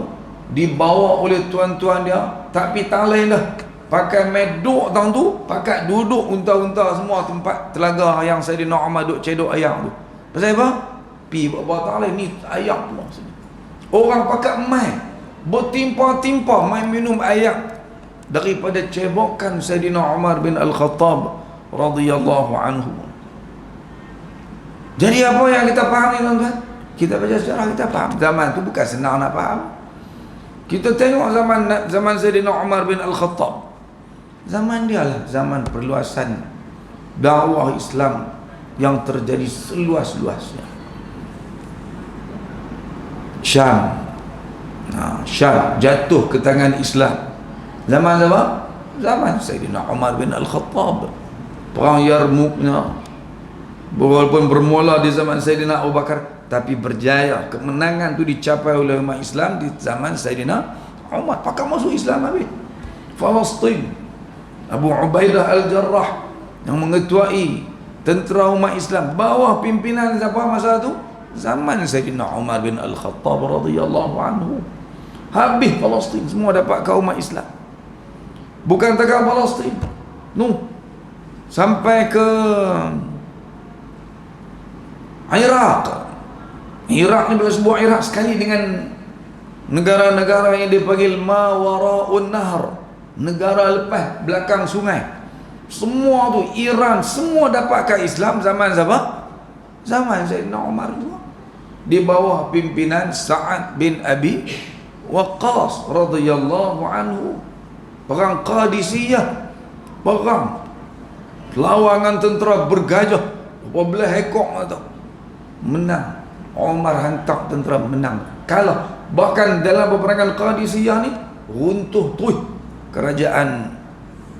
dibawa oleh tuan-tuan dia, tapi tak lain dah, pakai meduk tang tu, pakai duduk unta-unta semua tempat telaga yang Saidina Umar duk cedok ayam tu. Pasal apa? Pi bawa tak lain ni ayam tu maksudnya. Orang pakai mai bertimpa-timpa mai minum ayam daripada cebokan Saidina Umar bin Al-Khattab radhiyallahu anhu. Jadi apa yang kita faham ni tuan-tuan? Kita baca sejarah, kita faham zaman tu bukan senang nak faham. Kita tengok zaman Saidina Umar bin Al-Khattab, zaman dia lah zaman perluasan dakwah Islam yang terjadi seluas-luasnya. Syam jatuh ke tangan Islam. Zaman apa? Zaman Saidina Umar bin Al-Khattab. Perang Yarmuknya, walaupun bermula di zaman Saidina Abu Bakar, tapi berjaya, kemenangan tu dicapai oleh umat Islam di zaman Saidina Umar. Pakai masuk Islam habis. Palestin, Abu Ubaidah Al-Jarrah yang mengetuai tentera umat Islam, bawah pimpinan siapa masa tu? Zaman Saidina Umar bin Al-Khattab radhiyallahu anhu. Habis Palestin, semua dapat kaum umat Islam. Bukan takat Palestin, sampai ke Iraq. Iraq ni bila sebuah Iraq sekali dengan negara-negara yang dipanggil ma wara'un nahr, negara lepas belakang sungai. Semua tu Iran semua dapatkan Islam zaman siapa? Zaman Saidina Umar juga, di bawah pimpinan Sa'ad bin Abi Waqqas radhiyallahu anhu. Perang Qadisiyah, perang lawangan tentera bergajah, 12 ekor tu, menang. Umar hantar tentera menang, kalah. Bahkan dalam peperangan Qadisiyah ni runtuh terus kerajaan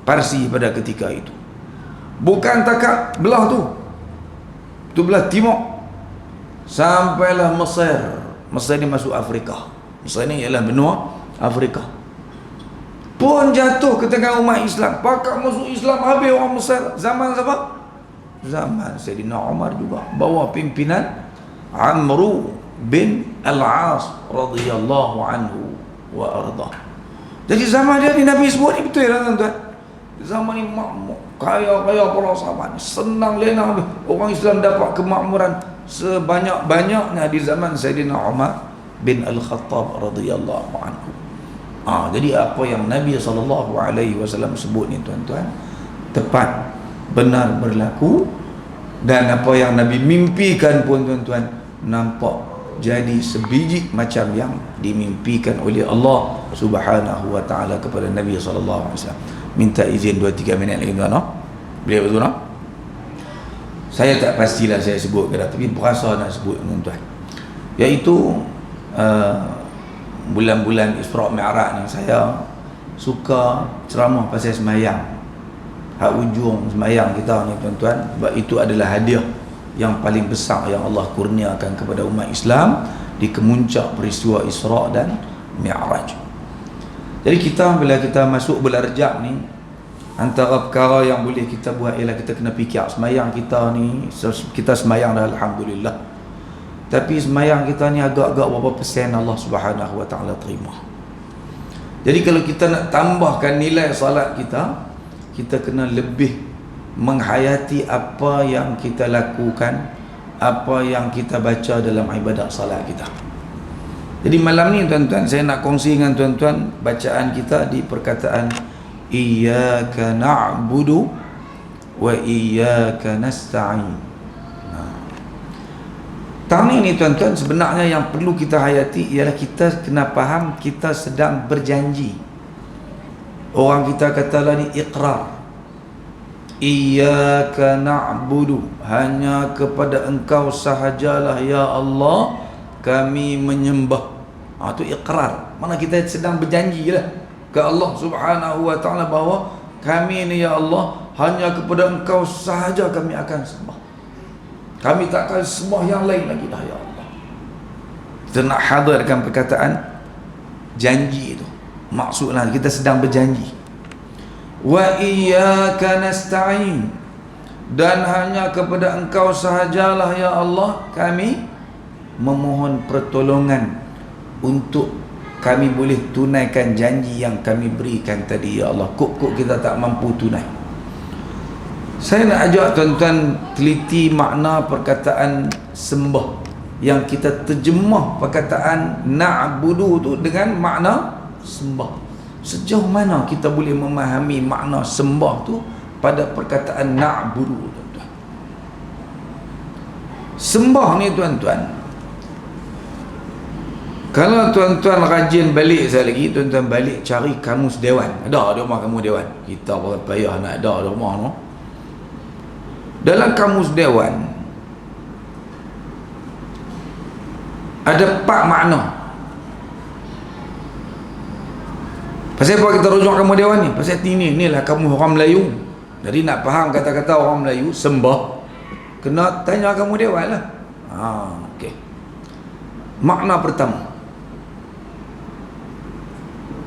Parsi pada ketika itu. Bukan takat belah tu belah timur, sampailah Mesir. Mesir ni masuk Afrika. Mesir ni ialah benua Afrika, pun jatuh ke tangan umat Islam. Pakat masuk Islam habis orang Mesir. Zaman siapa? Zaman Saidina Umar juga, bawah pimpinan Amru bin Al-As radhiyallahu anhu wa ardah. Jadi zaman dia ni Nabi sebut ni betul lah tuan-tuan. Zaman ni makmur, kaya-kaya para sahabat, senang lena habis. Orang Islam dapat kemakmuran sebanyak-banyaknya di zaman Saidina Umar bin Al-Khattab radhiyallahu anhu. Jadi apa yang Nabi SAW sebut ni tuan-tuan, tepat, benar berlaku. Dan apa yang Nabi mimpikan pun tuan-tuan, nampak jadi sebiji macam yang dimimpikan oleh Allah Subhanahu wa ta'ala kepada Nabi SAW. Minta izin 2-3 minit lagi tuan-tuan. Boleh betul tak? Saya tak pastilah saya sebut ke tak, tapi berasa nak sebut tuan-tuan, iaitu bulan-bulan Isra' Mi'raj ni saya suka ceramah pasal semayang. Hak ujung semayang kita ni tuan-tuan, sebab itu adalah hadiah yang paling besar yang Allah kurniakan kepada umat Islam di kemuncak peristiwa Isra' dan Mi'raj. Jadi kita bila kita masuk bulan Rajab ni, antara perkara yang boleh kita buat ialah kita kena fikir semayang kita ni. Kita semayang dah alhamdulillah, tapi semayang kita ni agak-agak berapa persen Allah Subhanahu wa ta'ala terima. Jadi kalau kita nak tambahkan nilai salat kita, kita kena lebih menghayati apa yang kita lakukan apa yang kita baca dalam ibadat salat kita. Jadi malam ni tuan-tuan, saya nak kongsi dengan tuan-tuan bacaan kita di perkataan iyyaka na'budu wa iyyaka nasta'in. Tahun ini tuan-tuan, sebenarnya yang perlu kita hayati ialah kita kena faham kita sedang berjanji. Orang kita katalah ni iqrar. Iyyaka na'budu, hanya kepada engkau sahajalah ya Allah kami menyembah. Itu iqrar. Mana kita sedang berjanji lah ke Allah Subhanahu wa ta'ala bahawa kami ni ya Allah hanya kepada engkau sahaja kami akan sembah. Kami tak akan sembah yang lain lagi dah ya Allah. Kita nak hadirkan perkataan janji itu. Maksudnya kita sedang berjanji. Wa iyyaka nasta'in, dan hanya kepada engkau sahajalah ya Allah kami memohon pertolongan untuk kami boleh tunaikan janji yang kami berikan tadi ya Allah. Kok kita tak mampu tunai. Saya nak ajak tuan-tuan teliti makna perkataan sembah yang kita terjemah perkataan na'budu tu dengan makna sembah. Sejauh mana kita boleh memahami makna sembah tu pada perkataan na'budu, tuan-tuan. Sembah ni tuan-tuan, kalau tuan-tuan rajin balik sekali lagi, tuan-tuan balik cari kamus dewan. Ada di rumah kamus dewan. Kita payah nak ada di rumah no. Dalam kamus dewan ada 4 makna. Pasal apa kita rujuk kamus dewan ni? Pasal inilah kamus orang Melayu. Jadi nak faham kata-kata orang Melayu sembah, kena tanya kamus dewan lah. Okey. Makna pertama,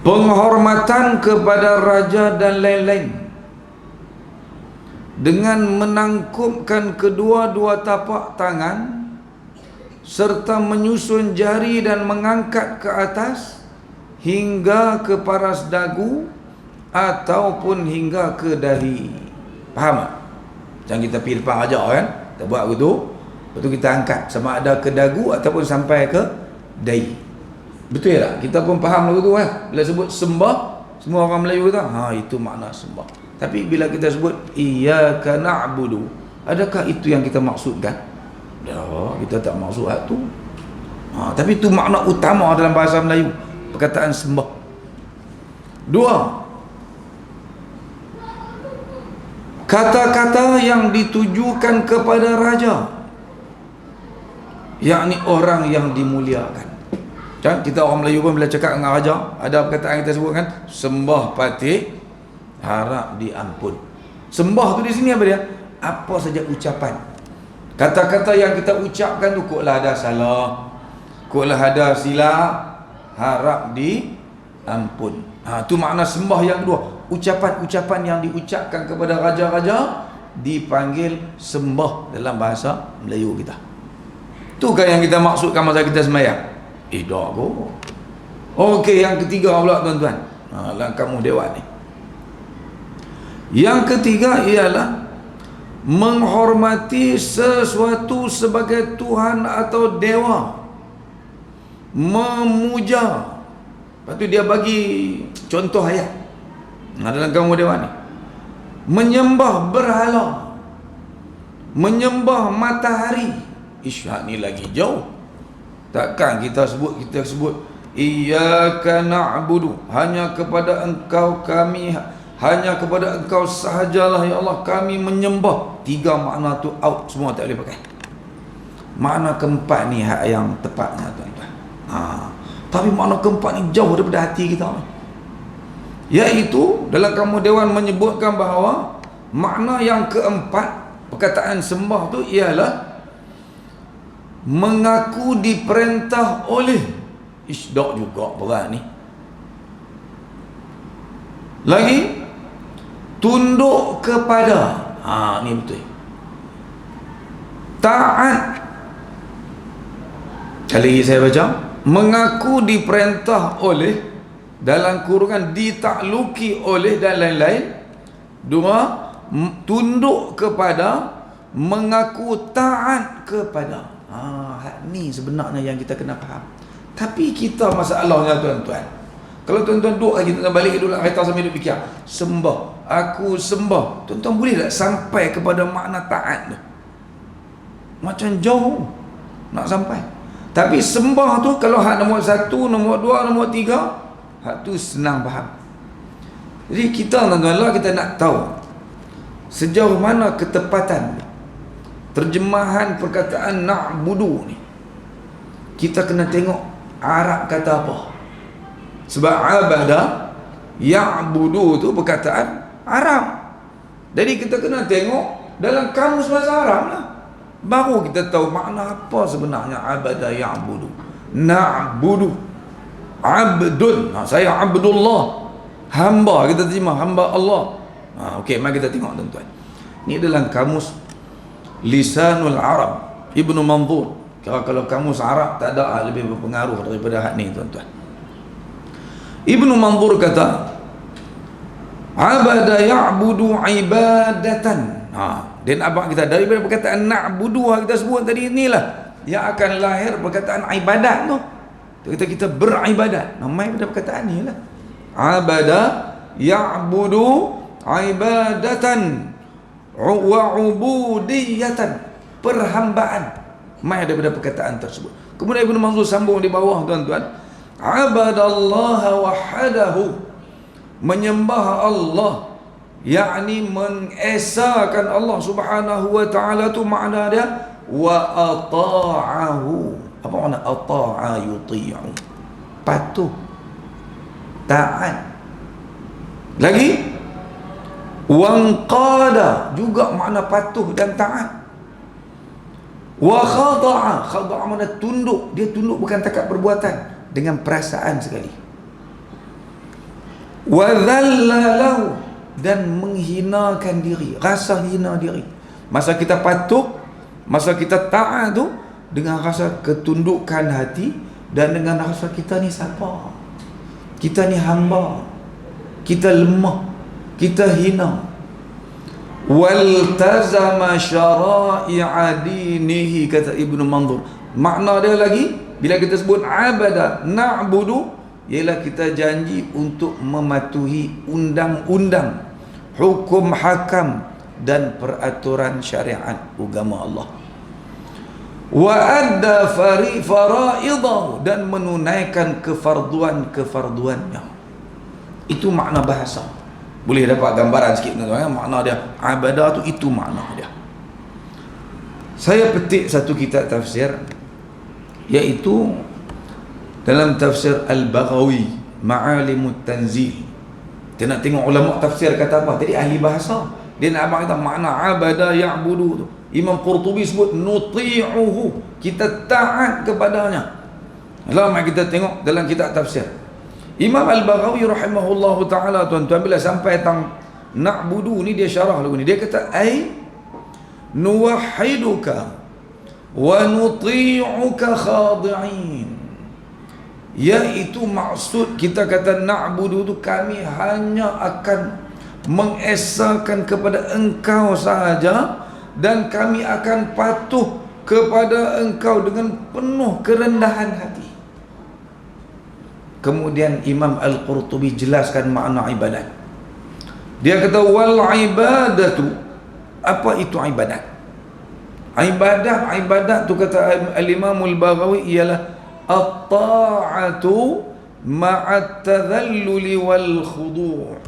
penghormatan kepada raja dan lain-lain dengan menangkupkan kedua-dua tapak tangan serta menyusun jari dan mengangkat ke atas hingga ke paras dagu ataupun hingga ke dahi. Faham tak? Macam kita pergi depan raja kan, kita buat begitu, lepas tu kita angkat sama ada ke dagu ataupun sampai ke dahi. Betul tak? Kita pun faham lagu tu kan. Bila sebut sembah, semua orang Melayu kata, itu makna sembah. Tapi bila kita sebut iyyaka na'budu, adakah itu yang kita maksudkan? Kita tak maksud hal tu. Tapi itu makna utama dalam bahasa Melayu, perkataan sembah. 2, kata-kata yang ditujukan kepada raja, yakni orang yang dimuliakan. Kan kita orang Melayu pun bila cakap dengan raja, ada perkataan kita sebut kan, sembah patih harap diampun. Sembah tu di sini apa dia? Apa saja ucapan, kata-kata yang kita ucapkan tu, koklah ada salah, koklah ada silap, harap diampun. Tu makna sembah yang kedua. Ucapan-ucapan yang diucapkan kepada raja-raja dipanggil sembah dalam bahasa Melayu kita. Tu kan yang kita maksudkan masa kita sembahyang. Tak kok. Okey, yang ketiga pula tuan-tuan, dalam kamus dewan ni, yang ketiga ialah menghormati sesuatu sebagai Tuhan atau dewa, memuja. Lepas tu dia bagi contoh ayat dalam kamus dewan ni. Menyembah berhala, menyembah matahari. Hak ni lagi jauh. Takkan kita sebut iyyaka na'budu, hanya kepada engkau kami, hanya kepada engkau sahajalah ya Allah kami menyembah. 3 makna tu out semua, tak boleh pakai. Makna keempat ni hak yang tepatnya tuan-tuan. Tapi makna keempat ni jauh daripada hati kita ni. Iaitu dalam kamus dewan menyebutkan bahawa makna yang keempat perkataan sembah tu ialah mengaku diperintah oleh. Isdak juga berat ni. Lagi tunduk kepada. Ni betul. Taat. Kali lagi saya baca, mengaku diperintah oleh, dalam kurungan ditakluki oleh dan lain-lain. 2, tunduk kepada mengaku taat kepada. Ni sebenarnya yang kita kena faham. Tapi kita masalahnya tuan-tuan, kalau tuan-tuan duduk lagi, tuan-tuan balik dulu kereta sambil duduk fikir, sembah, aku sembah, tuan-tuan boleh tak sampai kepada makna taat tu? Macam jauh nak sampai. Tapi sembah tu kalau hak nombor 1, nombor 2, nombor 3, hak tu senang faham. Jadi kita tuan-tuan lah, kita nak tahu sejauh mana ketepatan terjemahan perkataan na'budu ni. Kita kena tengok Arab kata apa. Sebab abada ya'budu tu perkataan Arab. Jadi kita kena tengok dalam kamus bahasa Arab lah, baru kita tahu makna apa sebenarnya abada ya'budu. Na'budu, abdun, saya Abdullah, hamba, kita terjemah hamba Allah. Okey, mari kita tengok tuan-tuan. Ini dalam kamus Lisanul Arab Ibnu Manzur. Kalau kamus Arab tak ada lebih berpengaruh daripada hak ni tuan-tuan. Ibnu Manzur kata, abada ya'budu ibadatan. Dan abang kita daripada perkataan na'budu kita sebut tadi, inilah yang akan lahir perkataan ibadat tu. Kita beribadat. Nama daripada perkataan ni lah. Abada ya'budu ibadatan wa ubudiyatan, perhambaan. Mai daripada perkataan tersebut. Kemudian Ibnu Manzur sambung di bawah tuan-tuan, abadallaha wahadahu, menyembah Allah, yakni mengesakan Allah Subhanahu wa taala, tu makna dia wa ata'ahu. Apa makna ata'a? Yuti'u, patuh, taat. Lagi wanqada, juga makna patuh dan taat. Wa khada'a, khada'a mana tunduk. Dia tunduk bukan takat perbuatan, dengan perasaan sekali. Wa dhallalahu, dan menghinakan diri, rasa hina diri. Masa kita patuh, masa kita taat tu, dengan rasa ketundukan hati, dan dengan rasa kita ni siapa, kita ni hamba, kita lemah, kita hina. Waltazama syara'i'a dinihi, kata Ibnu Manzur. Makna dia lagi, bila kita sebut abada na'budu, ialah kita janji untuk mematuhi undang-undang, hukum hakam dan peraturan syariat agama Allah. Wa adda faraidahu, dan menunaikan kefarduannya. Itu makna bahasa. Boleh dapat gambaran sikit tuan-tuan, makna dia ibadah tu, itu makna dia. Saya petik satu kitab tafsir, iaitu dalam tafsir Al-Baghawi Ma'alimut Tanzil. Kita nak tengok ulama tafsir kata apa. Jadi ahli bahasa, dia nak abang kata makna abada ya'budu tu. Imam Qurtubi sebut nuti'uhu, kita taat kepadanya. Lama kita tengok dalam kitab tafsir Imam Al-Baghawi rahimahullahu ta'ala, tuan-tuan, bila sampai tang na'budu ni, dia syarah lagu ni. Dia kata ai nuwahhiduka wa nuti'uka khadi'in, iaitu maksud kita kata na'budu tu, kami hanya akan mengesakan kepada engkau sahaja, dan kami akan patuh kepada engkau dengan penuh kerendahan hati. Kemudian Imam Al-Qurtubi jelaskan makna ibadat. Dia kata wal ibadatu, apa itu ibadat? Ibadat tu kata Al-Imam Al-Baghawi ialah at-ta'atu ma'at tadhalluli wal khudu',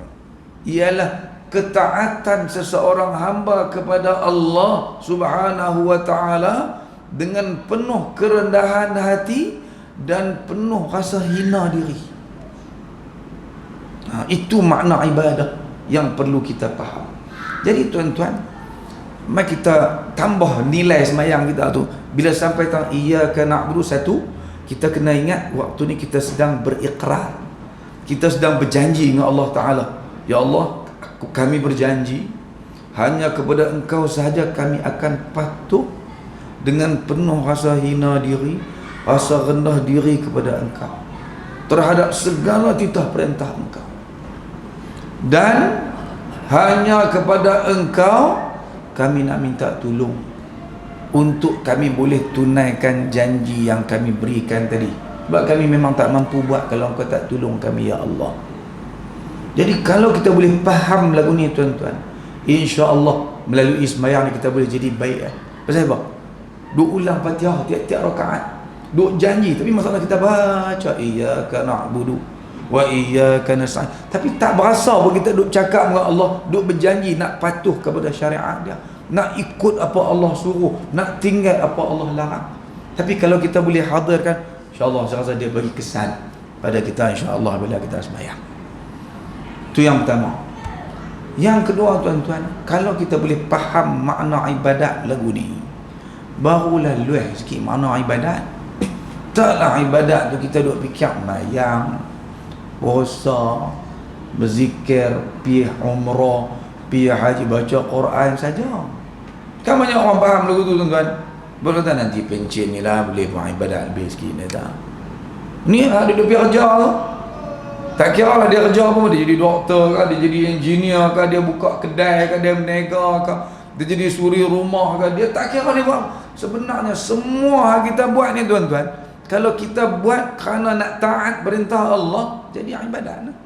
ialah ketaatan seseorang hamba kepada Allah Subhanahu wa ta'ala dengan penuh kerendahan hati dan penuh rasa hina diri. Itu makna ibadah yang perlu kita faham. Jadi tuan-tuan, mari kita tambah nilai semayang kita tu. Bila sampai tang iyyaka na'budu satu, kita kena ingat waktu ni kita sedang berikrar, kita sedang berjanji dengan Allah Ta'ala. Ya Allah, kami berjanji hanya kepada engkau sahaja kami akan patuh dengan penuh rasa hina diri, rasa rendah diri kepada engkau terhadap segala titah perintah engkau, dan hanya kepada engkau kami nak minta tolong untuk kami boleh tunaikan janji yang kami berikan tadi. Sebab kami memang tak mampu buat kalau Engkau tak tolong kami, ya Allah. Jadi kalau kita boleh faham lagu ni tuan-tuan, insya-Allah melalui sembahyang ni kita boleh jadi baik. Pasal apa? Duk ulang Fatihah tiap-tiap rakaat, duk janji, tapi masalah kita baca iyyaka na'budu wa iyyaka nasta'in, tapi tak berasa pun kita duk cakap dengan Allah, duk berjanji nak patuh kepada syariat dia, nak ikut apa Allah suruh, nak tinggal apa Allah larang. Tapi kalau kita boleh hadirkan, insya-Allah saya rasa dia bagi kesan pada kita, insya-Allah bila kita sembahyang. Itu yang pertama. Yang kedua tuan-tuan, kalau kita boleh faham makna ibadat lagu ni, barulah luah sikit makna ibadat. Taklah ibadat tu kita duk fikir mayang, puasa, berzikir, pergi umrah, pergi haji, baca Quran saja. Kan banyak orang faham lagu tu tuan-tuan. Berkata nanti pencen ni lah boleh buat ibadat lebih sikit ni tak. Ni lah dia pergi kerja tu. Tak kira lah dia kerja apa, dia jadi doktor ke, dia jadi engineer ke, dia buka kedai ke, dia menega ke, dia jadi suri rumah ke, dia tak kira dia buat. Sebenarnya semua kita buat ni tuan-tuan, kalau kita buat kerana nak taat perintah Allah, jadi ibadat lah.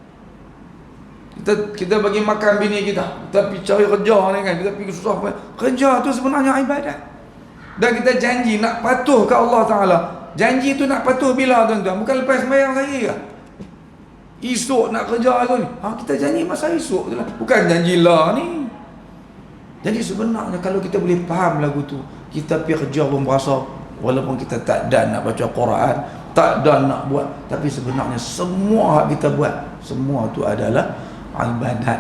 Kita bagi makan bini kita pergi cari kerja ni kan, kita pergi susah payah. Kerja tu sebenarnya ibadat. Dan kita janji nak patuh ke Allah Ta'ala. Janji tu nak patuh bila tuan-tuan? Bukan lepas sembahyang lagi ke? Esok nak kerja tu ni, kita janji masa esok tu lah, bukan janjilah ni. Jadi sebenarnya kalau kita boleh faham lagu tu, kita pergi kerja pun berasa, walaupun kita tak dan nak baca Quran, tak dan nak buat, tapi sebenarnya semua kita buat, semua tu adalah ibadat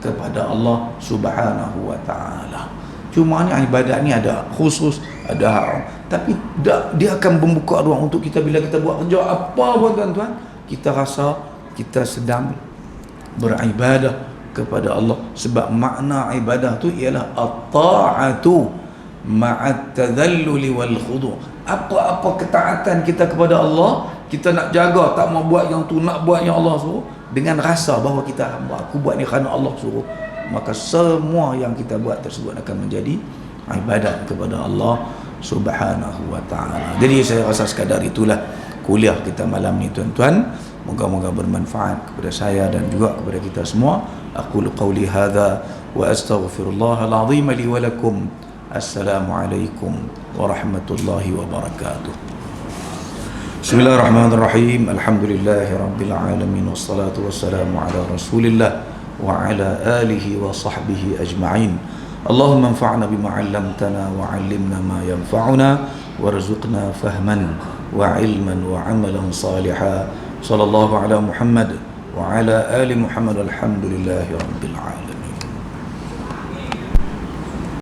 kepada Allah Subhanahu wa ta'ala. Cuma ni ibadat ni ada khusus, ada haram, tapi dia akan membuka ruang untuk kita bila kita buat kerja apa pun tuan-tuan, kita rasa kita sedang beribadah kepada Allah. Sebab makna ibadah tu ialah at-ta'atu ma'at tadhalluli wal khudu'. Apa-apa ketaatan kita kepada Allah, kita nak jaga, tak mau buat yang tu, nak buat yang Allah suruh, dengan rasa bahawa kita hamba, aku buat ni kerana Allah suruh, maka semua yang kita buat tersebut akan menjadi ibadat kepada Allah Subhanahu wa ta'ala. Jadi saya rasa sekadar itulah kuliah kita malam ni tuan-tuan. Moga-moga bermanfaat kepada saya dan juga kepada kita semua. Aqulu qawli hadha wa astaghfirullahal azim li wa lakum. Assalamualaikum warahmatullahi wabarakatuh. Bismillahirrahmanirrahim. Alhamdulillahi rabbil alamin, wassalatu wassalamu ala rasulillah wa ala alihi wa sahbihi ajma'in. Allahumma anfa'na bima 'allamtana wa 'allimna ma yanfa'una warzuqna fahman wa 'ilman wa 'amalan salihan. Sallallahu ala Muhammad wa ala ali Muhammad, alhamdulillahi rabbil alamin.